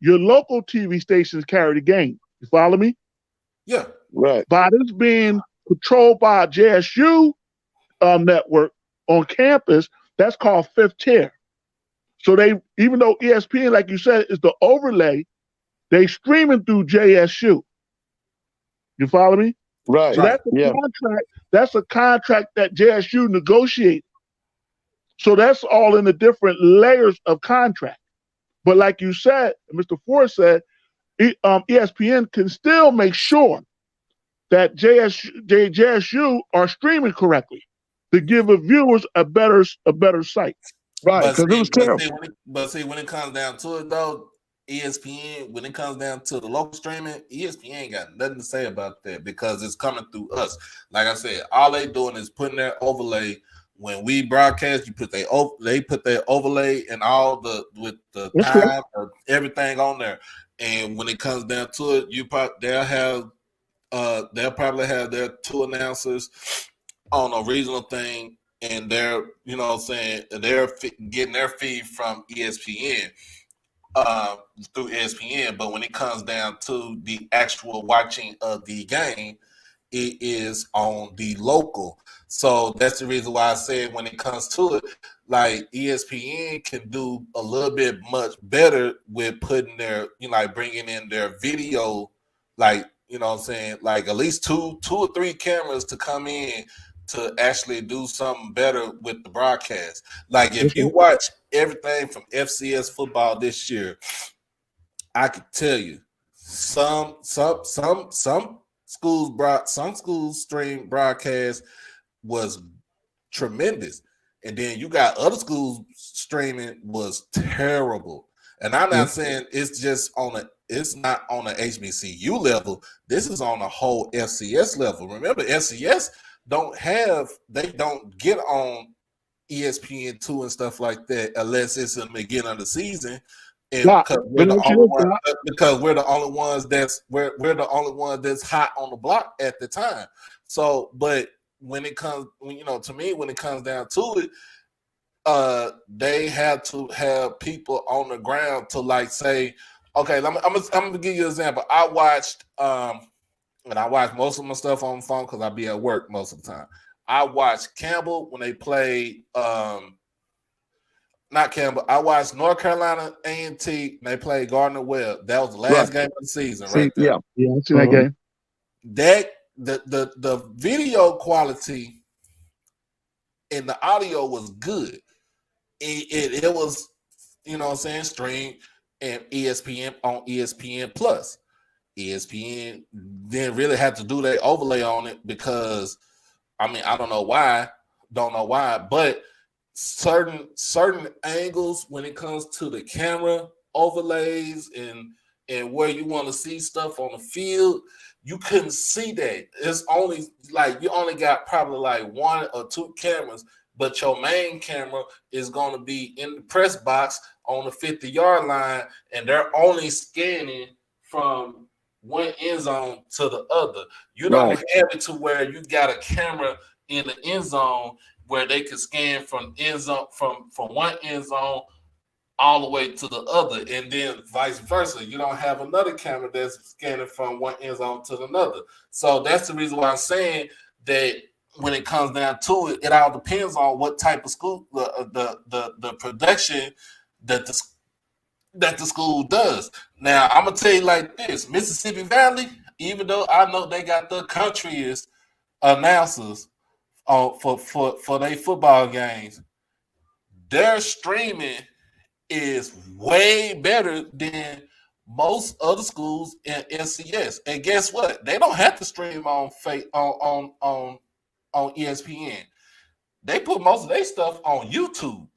your local TV stations carry the game. You follow me? Yeah. Right. By this being controlled by a JSU network on campus, that's called fifth tier. So even though ESPN, like you said, is the overlay, they streaming through JSU. You follow me? Right. So that's a contract. That's a contract that JSU negotiated. So that's all in the different layers of contract. But like you said, Mr. Ford said, ESPN can still make sure that JSU are streaming correctly to give the viewers a better sight. Right, because it was terrible. But when it comes down to it, though, ESPN, when it comes down to the local streaming, ESPN ain't got nothing to say about that, because it's coming through us. Like I said, all they doing is putting their overlay. When we broadcast, they put their overlay and all with the time or everything on there. And when it comes down to it, they'll probably have their two announcers on a regional thing, and they're they're getting their feed from ESPN through ESPN. But when it comes down to the actual watching of the game, it is on the local. So that's the reason why I said when it comes to it, like ESPN can do a little bit much better with putting their, bringing in their video, like at least two or three cameras to come in to actually do something better with the broadcast. Like if you watch everything from FCS football this year, I could tell you some schools stream broadcast was tremendous, and then you got other schools streaming was terrible. And I'm not saying it's not on an HBCU level. This is on a whole FCS level. Remember, FCS don't get on ESPN2 and stuff like that unless it's in the beginning of the season. And because we're the only ones that's hot on the block at the time. So, but when it comes, to me, when it comes down to it, they had to have people on the ground to like say, okay, I'm gonna give you an example. I watched and I watch most of my stuff on the phone because I be at work most of the time. I watched Campbell when they played not Campbell. I watched North Carolina A&T and they played Gardner-Webb. That was the last game of the season, right there. Yeah, I see that game. That the video quality and the audio was good. It was, streamed and ESPN on ESPN Plus. ESPN didn't really have to do that overlay on it because, I don't know why, but certain angles when it comes to the camera overlays and where you want to see stuff on the field, you couldn't see that. It's only like you only got probably like 1 or 2 cameras, but your main camera is going to be in the press box on the 50-yard line, and they're only scanning from one end zone to the other. You don't have it to where you got a camera in the end zone where they can scan from end zone from one end zone all the way to the other, and then vice versa. You don't have another camera that's scanning from one end zone to another. So that's the reason why I'm saying that when it comes down to it, it all depends on what type of school, the production that the school does. Now, I'm gonna tell you like this: Mississippi Valley, even though I know they got the countryest announcers for their football games, their streaming is way better than most other schools in NCS. And guess what? They don't have to stream on ESPN. They put most of their stuff on YouTube.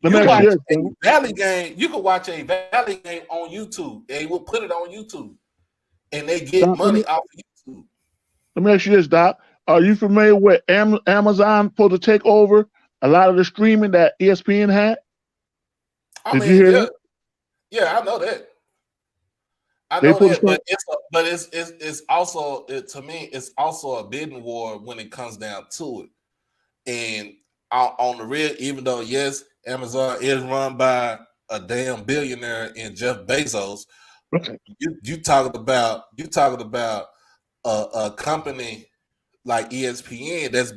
You watch a Valley game, you can watch a Valley game on YouTube. They will put it on YouTube, and they get money off of YouTube. Let me ask you this, Doc. Are you familiar with Amazon supposed to take over a lot of the streaming that ESPN had? Did you hear that? Yeah, I know that. But it's also to me, it's also a bidding war when it comes down to it. And on the real, even though yes, Amazon is run by a damn billionaire in Jeff Bezos, you talking about a company like ESPN that's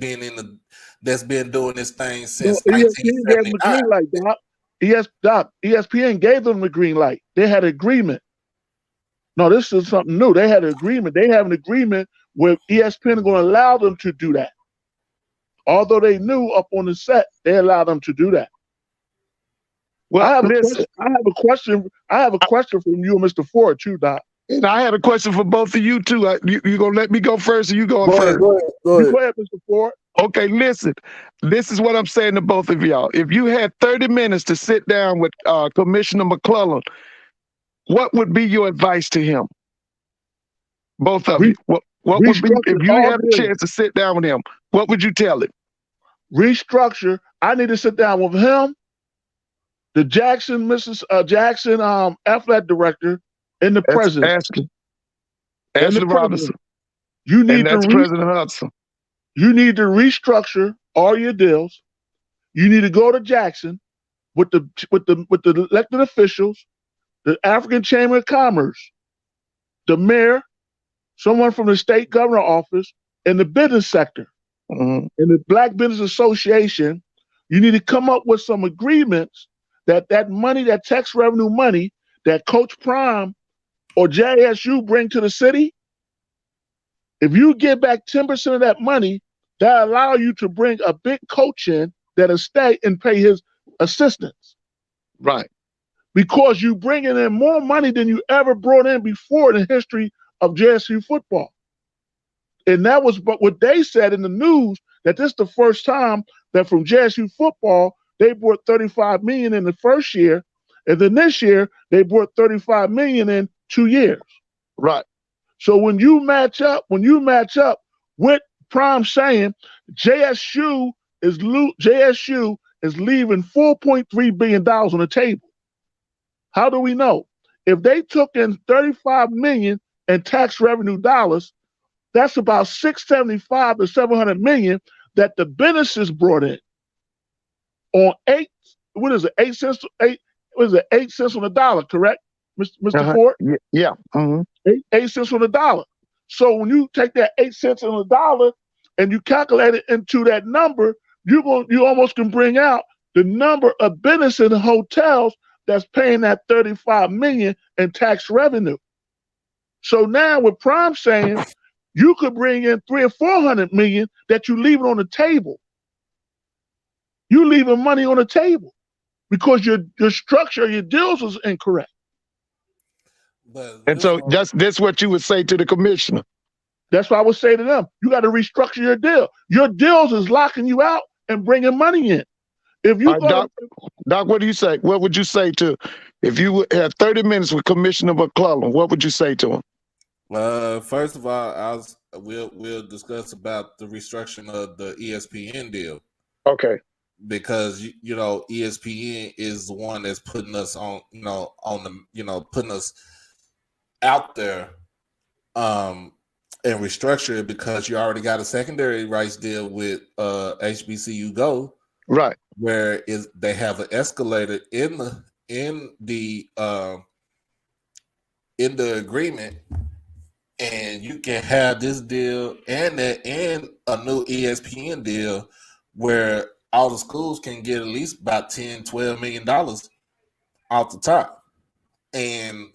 been doing this thing since 1979. ESPN gave them the green light. They had an agreement. No, this is something new. They had an agreement. They have an agreement where ESPN are going to allow them to do that. Although they knew up on the set, they allowed them to do that. Well, I have a question from you and Mr. Ford too, Doc. And I had a question for both of you too. You gonna let me go first, or you going first? Go ahead, Mr. Ford. Okay, listen. This is what I'm saying to both of y'all. If you had 30 minutes to sit down with Commissioner McClellan, what would be your advice to him? Both of you. What would be if you had a chance to sit down with him? What would you tell him? Restructure. I need to sit down with him, the Jackson athletic director, and the president. Ashley Robinson. President Hudson. You need to restructure all your deals. You need to go to Jackson with the elected officials, the African Chamber of Commerce, the mayor, someone from the state governor office, and the business sector, and the Black Business Association. You need to come up with some agreements that money, that tax revenue money that Coach Prime or JSU bring to the city, if you get back 10% of that money, that allow you to bring a big coach in that'll stay and pay his assistants. Right. Because you bringing in more money than you ever brought in before in the history of JSU football. And that was what they said in the news, that this is the first time that from JSU football, they brought $35 million in the first year. And then this year, they brought $35 million in 2 years. Right. So when you match up with Prime saying JSU is leaving $4.3 billion on the table. How do we know? If they took in $35 million in tax revenue dollars, That's about 675 to 700 million that the businesses brought in on 8 cents, 8 cents on the dollar, correct, Mr. Ford? Yeah. Mm-hmm. 8 cents on the dollar. So when you take that 8 cents on the dollar and you calculate it into that number, you almost can bring out the number of businesses and hotels that's paying that 35 million in tax revenue. So now with Prime saying you could bring in 300 or 400 million that you leave it on the table. You leaving money on the table because your structure, your deals was incorrect. And so that's what you would say to the commissioner. That's what I would say to them. You got to restructure your deal. Your deals is locking you out and bringing money in. If you Doc, what do you say? What would you say to if you had 30 minutes with Commissioner McClellan? What would you say to him? First of all, we'll discuss about the restructuring of the ESPN deal. Okay. Because ESPN is the one that's putting us on, putting us out there, and restructure it because you already got a secondary rights deal with HBCU Go, right? Where they have an escalator in the agreement, and you can have this deal and a new ESPN deal where all the schools can get at least about $10-12 million off the top. And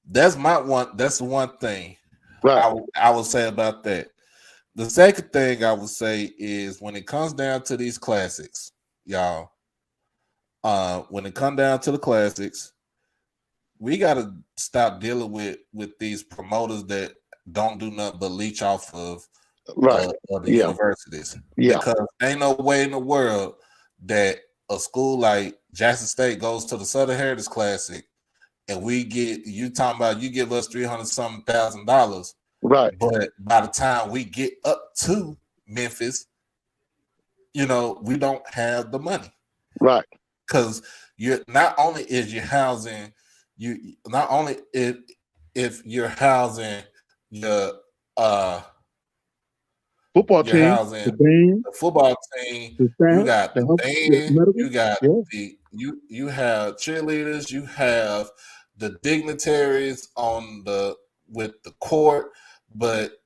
that's the one thing I would say about that. The second thing I would say is when it comes down to these classics, y'all, when it comes down to the classics, we got to stop dealing with these promoters that don't do nothing but leech off of the universities. Yeah. Because ain't no way in the world that a school like Jackson State goes to the Southern Heritage Classic and you give us $300,000, right? But by the time we get up to Memphis, we don't have the money, right? Because not only if you're housing your football team, the football team, you got the band, you got you have cheerleaders, you have the dignitaries with the court,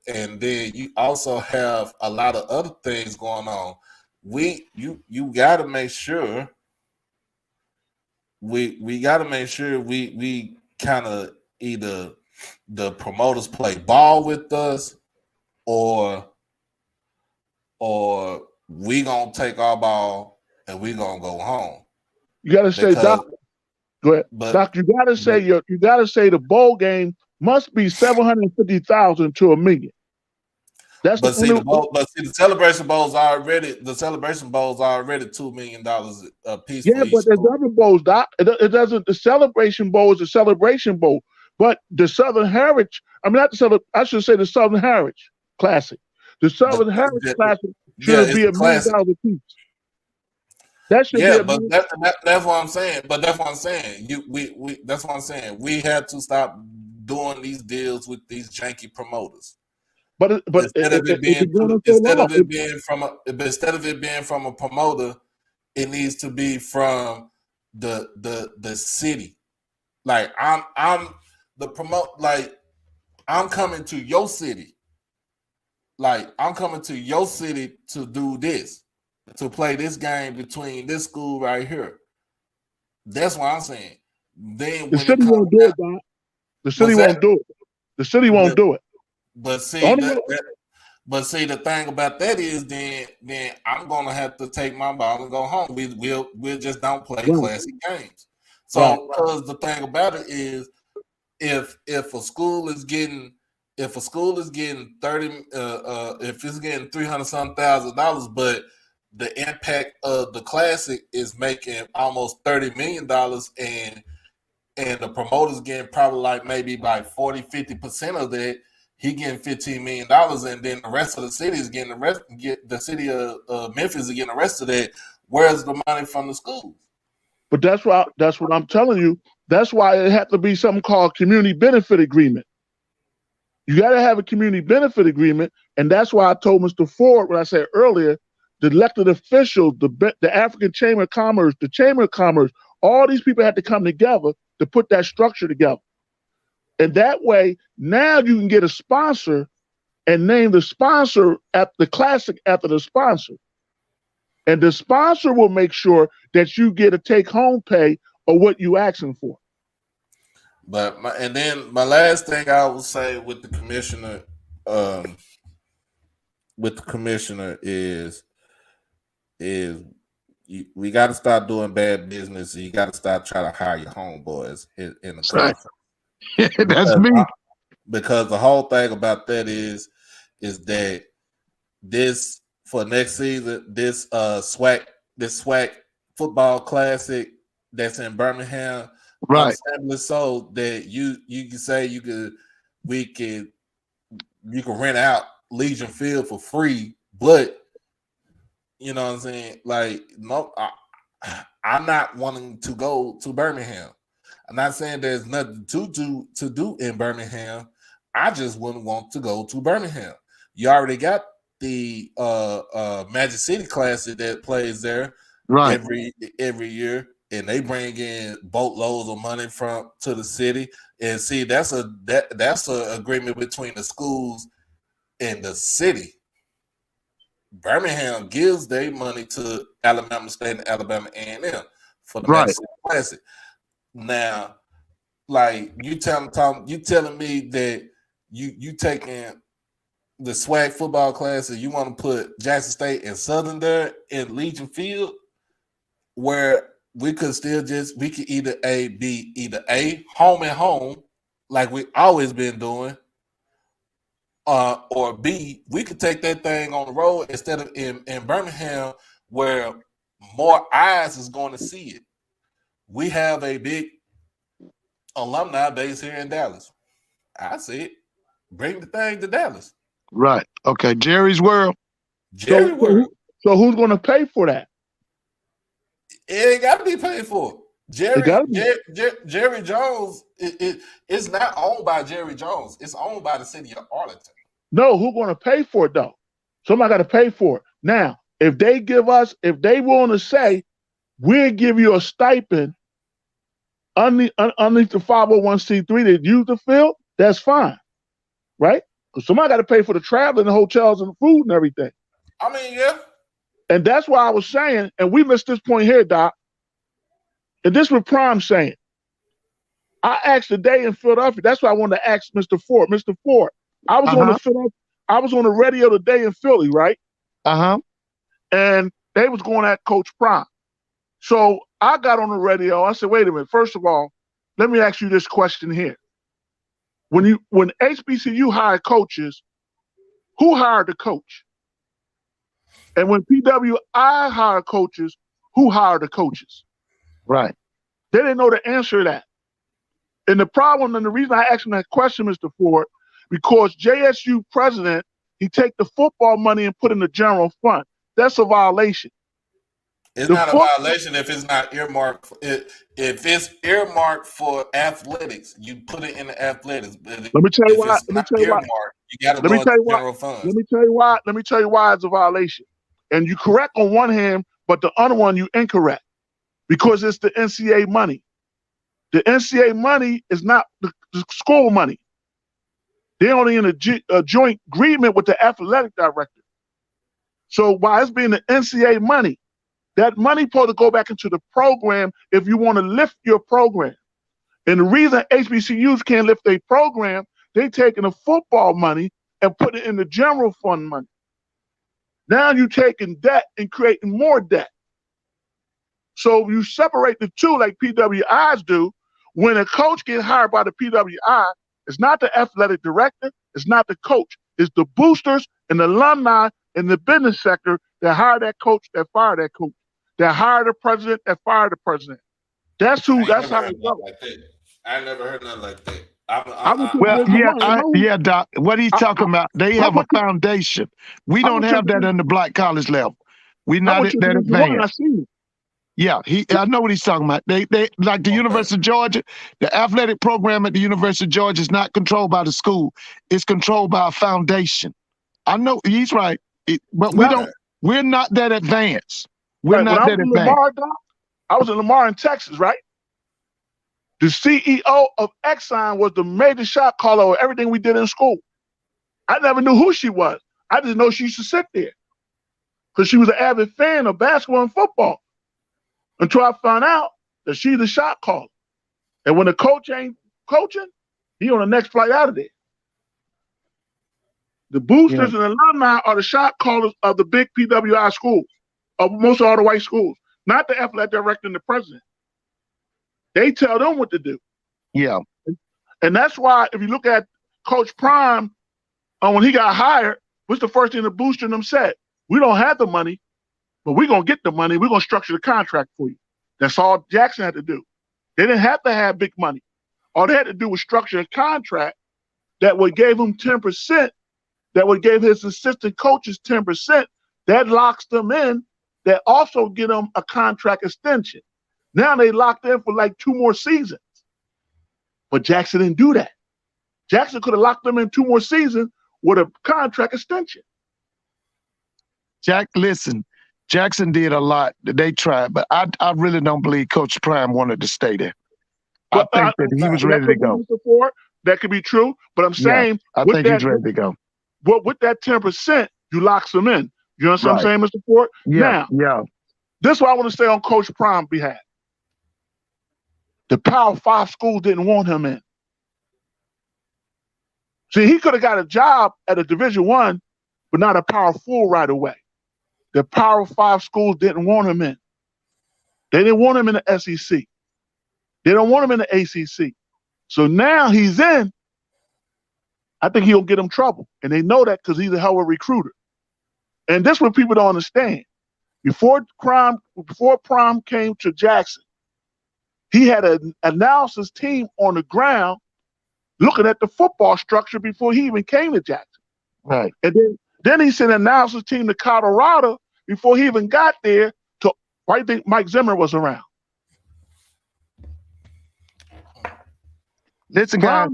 and then you also have a lot of other things going on. You got to make sure we got to make sure we kind of either the promoters play ball with us or we gonna take our ball and we gonna go home. You gotta say, Doc. Go ahead, Doc. You gotta say the bowl game must be 750,000 to $1 million. That's the celebration bowls already. The celebration bowls are already $2 million a piece. Yeah, but there's other bowls, Doc. It doesn't. The celebration bowl is a celebration bowl, but the Southern Heritage. I should say the Southern Heritage Classic. The Southern Heritage Classic should be $1 million a piece. That should be $1 million. That's what I'm saying. But that's what I'm saying. That's what I'm saying. We have to stop doing these deals with these janky promoters. But instead of it being from a promoter, it needs to be from the city. Like I'm coming to your city. Like I'm coming to your city to do this, to play this game between this school right here. That's what I'm saying. Then the city won't do it, Doc. The city won't do it. The city won't do it. But see, the thing about that is, then I'm gonna have to take my ball and go home. We'll just don't play classic games. So, because the thing about it is, if a school is getting if it's getting $300,000, but the impact of the classic is making almost $30 million, and the promoter's getting probably like maybe by 40-50% of that. He getting $15 million, and then the rest of the city is getting the city of Memphis is getting the rest of that. Where's the money from the schools? But that's what I'm telling you. That's why it had to be something called community benefit agreement. You got to have a community benefit agreement, and that's why I told Mr. Ford what I said earlier. The elected officials, the African Chamber of Commerce, the Chamber of Commerce, all these people had to come together to put that structure together. And that way, now you can get a sponsor and name the sponsor at the classic after the sponsor. And the sponsor will make sure that you get a take-home pay of what you asking for. But my last thing I will say with the commissioner, is we got to start doing bad business. You got to start trying to hire your homeboys in the conference. That's me. Because the whole thing about that is that this for next season, this Swac football classic that's in Birmingham, right? So that you can say you can rent out Legion Field for free, but you know what I'm saying? Like, no, I'm not wanting to go to Birmingham. I'm not saying there's nothing to do in Birmingham. I just wouldn't want to go to Birmingham. You already got the Magic City Classic that plays there every year, and they bring in boatloads of money to the city. And see, that's a agreement between the schools and the city. Birmingham gives their money to Alabama State and Alabama A&M for the Magic City Classic. Now, like you telling me that you taking the Swac football class and you want to put Jackson State and Southern there in Legion Field, where we could either be home and home like we always been doing, or B, we could take that thing on the road instead of in Birmingham where more eyes is going to see it. We have a big alumni base here in Dallas. I see it. Bring the thing to Dallas. Right. Okay. Jerry's World. So who's going to pay for that? It ain't got to be paid for. Jerry Jones, it's not owned by Jerry Jones. It's owned by the city of Arlington. No, who's going to pay for it, though? Somebody got to pay for it. Now, if they want to say, we'll give you a stipend underneath the 501c3 that use the field, that's fine, right? Somebody got to pay for the travel and the hotels and the food and everything. I mean, yeah. And that's why I was saying, and we missed this point here, Doc, and this was Prime saying, I asked today in Philadelphia, that's why I wanted to ask Mr. Ford. Mr. Ford, I was on the radio today in Philly, right? And they was going at Coach Prime. So I got on the radio. I said, wait a minute. First of all, let me ask you this question here. When HBCU hired coaches, who hired the coach? And when PWI hired coaches, who hired the coaches? Right. They didn't know the answer to that. And the problem, and the reason I asked him that question, Mr. Ford, because JSU president, he take the football money and put in the general fund. That's a violation. It's not a violation if it's not earmarked. If it's earmarked for athletics, you put it in the athletics. Let me tell you why. You got to go to general funds. Let me tell you why it's a violation. And you correct on one hand, but the other one you incorrect because it's the NCAA money. The NCAA money is not the school money. They're only in a joint agreement with the athletic director. So while it's being the NCAA money, that money supposed to go back into the program if you want to lift your program. And the reason HBCUs can't lift their program, they taking the football money and put it in the general fund money. Now you're taking debt and creating more debt. So you separate the two like PWIs do. When a coach gets hired by the PWI, it's not the athletic director, it's not the coach. It's the boosters and the alumni in the business sector that hire that coach, that fire that coach. That hire the president, that fire the president. That's how it goes. I never heard nothing like that. Yeah, Doc. What he's talking about, they have a foundation. We don't have that in the black college level. We're not at that advanced. Yeah, I know what he's talking about. They like the University of Georgia, the athletic program at the University of Georgia is not controlled by the school. It's controlled by a foundation. I know he's right, but we're not that advanced. We're Right, not when I that was in advanced. Lamar, Doc, I was in Lamar in Texas, right? The CEO of Exxon was the major shot caller of everything we did in school. I never knew who she was. I just know she used to sit there because she was an avid fan of basketball and football. Until I found out that she's the shot caller. And when the coach ain't coaching, he on the next flight out of there. The boosters and alumni are the shot callers of the big PWI schools, of most of all the white schools, not the athletic director and the president. They tell them what to do. Yeah. And that's why if you look at Coach Prime, when he got hired, what's the first thing the booster and them said? We don't have the money, but we're going to get the money. We're going to structure the contract for you. That's all Jackson had to do. They didn't have to have big money. All they had to do was structure a contract that would give him 10%, that would give his assistant coaches 10%. That locks them in. That also get them a contract extension. Now they locked in for like 2 more seasons. But Jackson didn't do that. Jackson could have locked them in 2 more seasons with a contract extension. Listen, Jackson did a lot. They tried, but I really don't believe Coach Prime wanted to stay there. I think that he was ready to go. That could be true, but I'm saying I think he's ready to go. But with that 10%, you lock them in. You know what I'm saying, Mr. Ford? Yeah. Now, this is what I want to say on Coach Prime's behalf. The Power 5 schools didn't want him in. See, he could have got a job at a Division I, but not a Power 4 right away. The Power 5 schools didn't want him in. They didn't want him in the SEC. They don't want him in the ACC. So now he's in. I think he'll get him trouble. And they know that because he's a hell of a recruiter. And this is what people don't understand. Before Prime came to Jackson, he had an analysis team on the ground looking at the football structure before he even came to Jackson. Right. And then he sent an analysis team to Colorado before he even got there to I think Mike Zimmer was around. Listen, guys,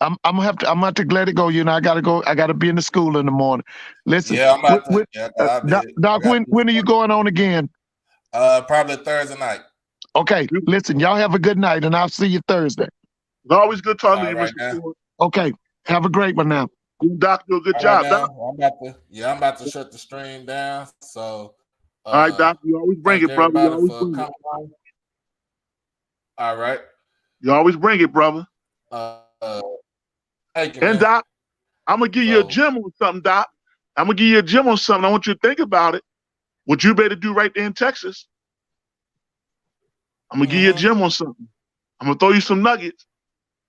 I'm gonna have to let it go. You know, I gotta be in the school in the morning. Listen, I'm about to. Doc, when are you going on again? Probably Thursday night. Okay, listen, y'all have a good night, and I'll see you Thursday. It's always good talking to you, Mr. Ford. Okay, have a great one now. Doc, do a good job, Doc. I'm about to shut the stream down. So, all right, Doc, you always bring it, brother. You always bring it. All right. You always bring it, brother. Thank you, and Doc, I'm gonna give you a gem on something, Doc. I'm gonna give you a gem on something. I want you to think about it. What you better do right there in Texas. I'm gonna give you a gem on something. I'm gonna throw you some nuggets.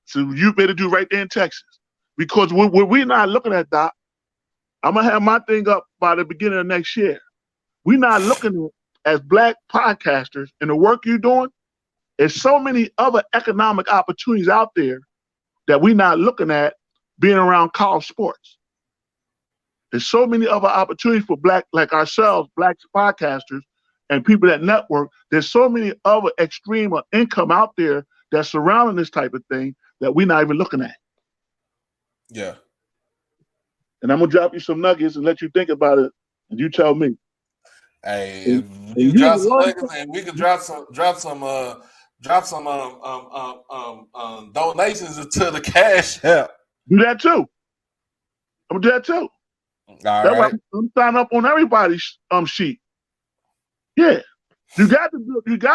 So you better do right there in Texas. Because what we're not looking at, Doc, I'm gonna have my thing up by the beginning of next year. We're not looking at as Black podcasters and the work you're doing. There's so many other economic opportunities out there that we're not looking at being around college sports. There's so many other opportunities for Black, like ourselves, Black podcasters and people that network. There's so many other extreme of income out there that's surrounding this type of thing that we're not even looking at. Yeah. And I'm gonna drop you some nuggets and let you think about it, and you tell me. Hey, if you drop some nuggets, and we can drop some donations into the cash app. Do that too. I'm gonna do that too. All right. I'm signing up on everybody's sheet. Yeah, you got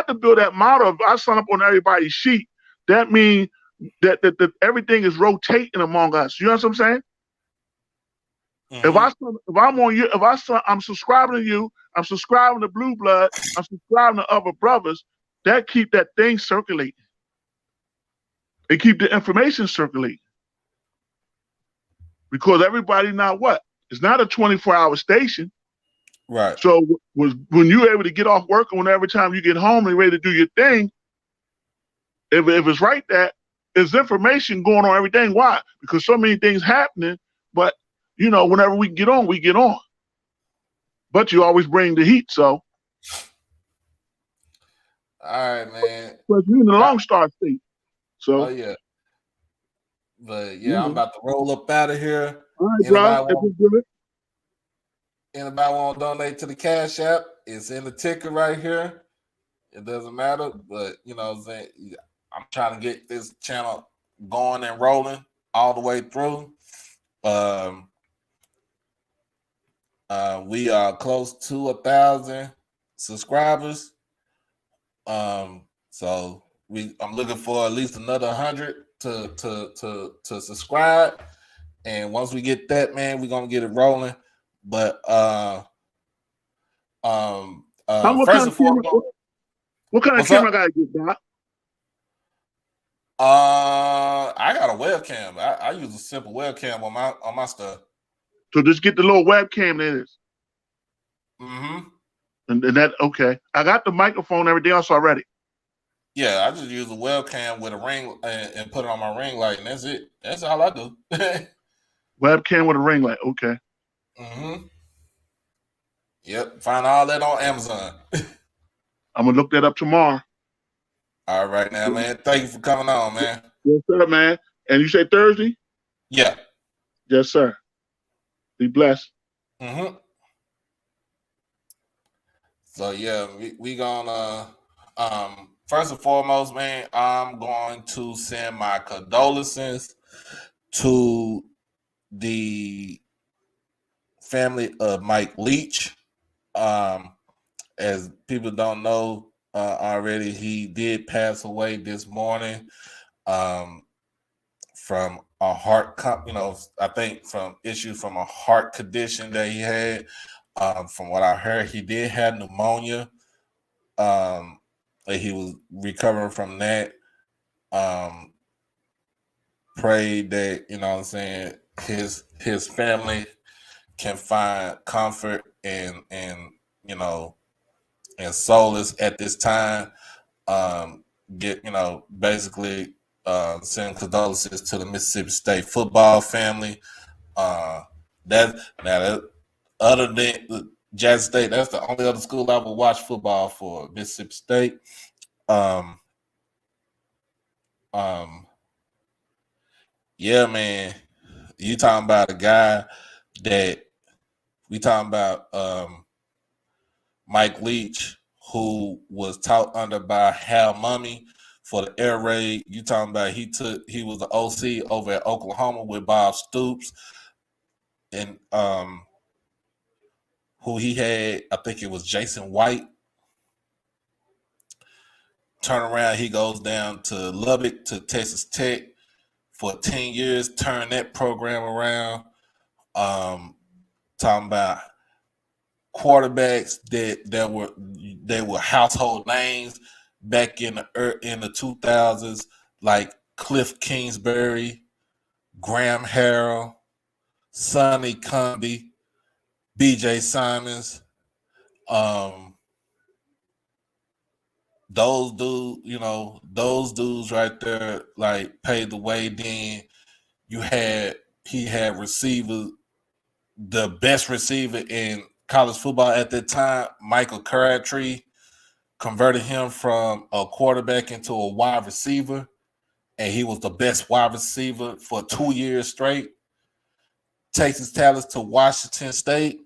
to build that model. If I sign up on everybody's sheet, that means that everything is rotating among us. You know what I'm saying? Mm-hmm. I'm subscribing to you. I'm subscribing to Blue Blood. I'm subscribing to other brothers. That keep that thing circulating. They keep the information circulating. Because everybody not what? It's not a 24-hour station. Right. So when you're able to get off work and every time you get home and ready to do your thing, if it's right that there's information going on every day. Why? Because so many things happening, but you know, whenever we get on, we get on. But you always bring the heat, so. All right, man. But you're in the Long Star State. So. Oh, yeah. But, yeah, I'm about to roll up out of here. All right, bro. Anybody want to donate to the Cash App? It's in the ticker right here. It doesn't matter. But, you know what I'm saying? I'm trying to get this channel going and rolling all the way through. We are close to 1,000 subscribers. So I'm looking for at least another 100 to subscribe. And once we get that, man, we're gonna get it rolling. But first and foremost, what kind of camera I gotta get, Doc? I got a webcam. I use a simple webcam on my stuff. So just get the little webcam that is. Mm-hmm. And that, okay. I got the microphone and everything else already. Yeah, I just use a webcam with a ring and put it on my ring light, and that's it. That's all I do. Webcam with a ring light, okay. Mm-hmm. Yep, find all that on Amazon. I'm gonna look that up tomorrow. All right, now, man. Thank you for coming on, man. Yes, sir, man. And you say Thursday? Yeah. Yes, sir. Be blessed. Mm-hmm. So yeah, we gonna first and foremost, man, I'm going to send my condolences to the family of Mike Leach. As people don't know already, he did pass away this morning from a heart, I think from issues from a heart condition that he had. From what I heard, he did have pneumonia. He was recovering from that. Prayed that, you know what I'm saying, his family can find comfort and you know, and solace at this time. Basically send condolences to the Mississippi State football family. Other than Jackson State, that's the only other school I would watch football for, Mississippi State. Yeah, man. You talking about a guy that we talking about Mike Leach, who was taught under by Hal Mummy for the air raid. You talking about he was the OC over at Oklahoma with Bob Stoops, and who he had, I think it was Jason White. Turn around, he goes down to Lubbock to Texas Tech for 10 years, turn that program around. Talking about quarterbacks that were household names back in the 2000s, like Cliff Kingsbury, Graham Harrell, Sonny Cundy, B.J. Simons. Those dudes right there, like, paid the way. Then he had receivers, the best receiver in college football at that time, Michael Crabtree, converted him from a quarterback into a wide receiver, and he was the best wide receiver for 2 years straight. Takes his talents to Washington State,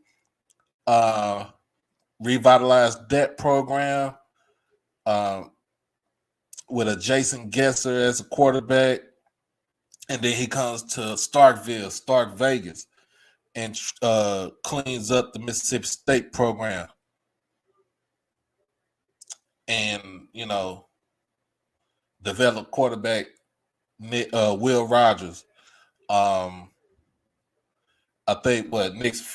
revitalized that program with a Jason Gesser as a quarterback, and then he comes to Stark Vegas, and cleans up the Mississippi State program. And, developed quarterback Will Rogers. I think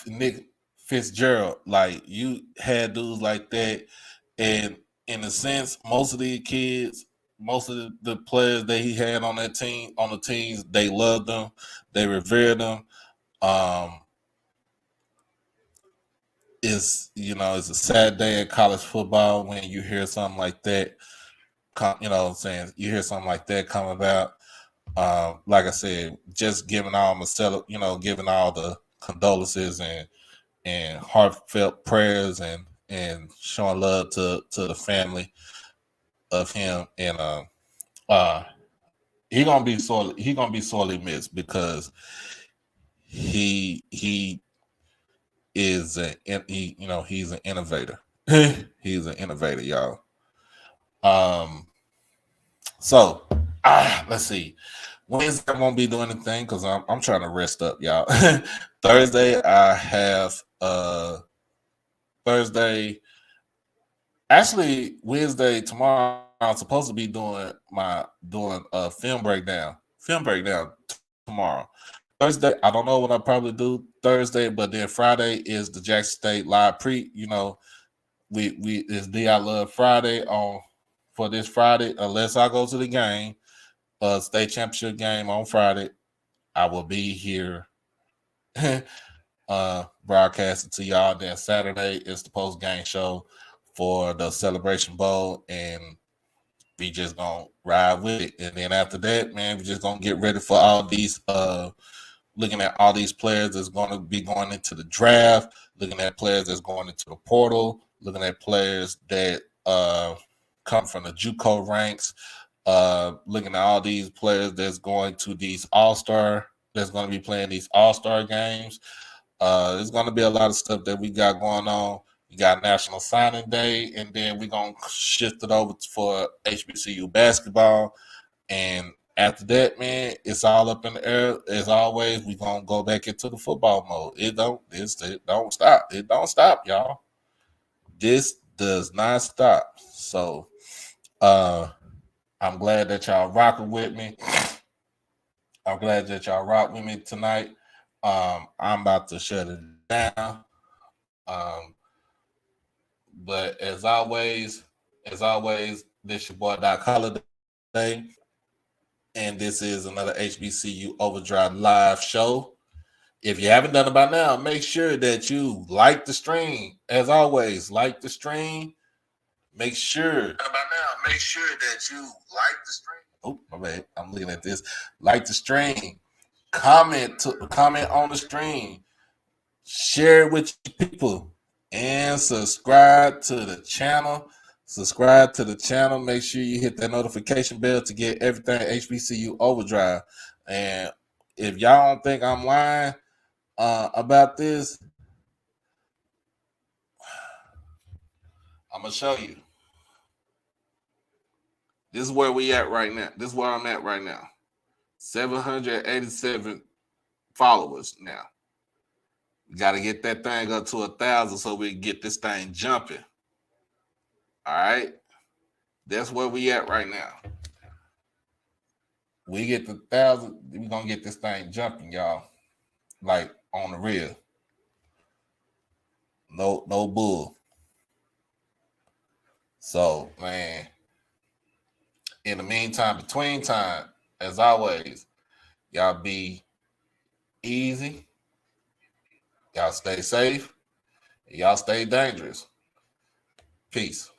Nick Fitzgerald. Like, you had dudes like that, and in a sense, most of the players that he had on the teams, they loved them, they revered them. It's a sad day in college football when you hear something like that. You hear something like that come about. Like I said, just giving all the condolences and heartfelt prayers and showing love to the family. of him, and he gonna be sorely missed because he is he's an innovator. He's an innovator, y'all. So let's see. Wednesday I won't be doing anything because I'm trying to rest up, y'all. Thursday I have Thursday. Actually, Wednesday tomorrow I'm supposed to be doing a film breakdown. Tomorrow. Thursday, I don't know what I'll probably do Thursday, but then Friday is the Jackson State live pre. You know, we it's I Love Friday for this Friday. Unless I go to the game, state championship game on Friday, I will be here broadcasting to y'all. Then Saturday is the post game show for the Celebration Bowl, and we just gonna ride with it. And then after that, man, we just gonna get ready for all these looking at all these players that's going to be going into the draft, looking at players that's going into the portal, looking at players that come from the JUCO ranks, looking at all these players that's going to these All-Star, that's going to be playing these All-Star games. There's going to be a lot of stuff that we got going on. We got National Signing Day, and then we're going to shift it over for HBCU basketball. And after that, man, it's all up in the air. As always, we're going to go back into the football mode. It don't stop. It don't stop, y'all. This does not stop. So I'm glad that y'all rocking with me. I'm glad that y'all rock with me tonight. I'm about to shut it down. But as always, this your boy Doc Holiday. And this is another HBCU OverDrive live show. If you haven't done it by now, make sure that you like the stream. As always, like the stream. Make sure that you like the stream. Oh, my bad. I'm looking at this. Like the stream. Comment on the stream. Share it with your people. And subscribe to the channel. Make sure you hit that notification bell to get everything HBCU OverDrive. And if y'all don't think I'm lying about this, I'm gonna show you. This is where we at right now. This is where I'm at right now. 787 followers now. We got to get that thing up to 1,000 so we can get this thing jumping. All right. That's where we at right now. We get the 1,000, we're going to get this thing jumping, y'all. Like on the real. No bull. So, man, in the meantime, between time, as always, y'all be easy. Y'all stay safe. Y'all stay dangerous. Peace.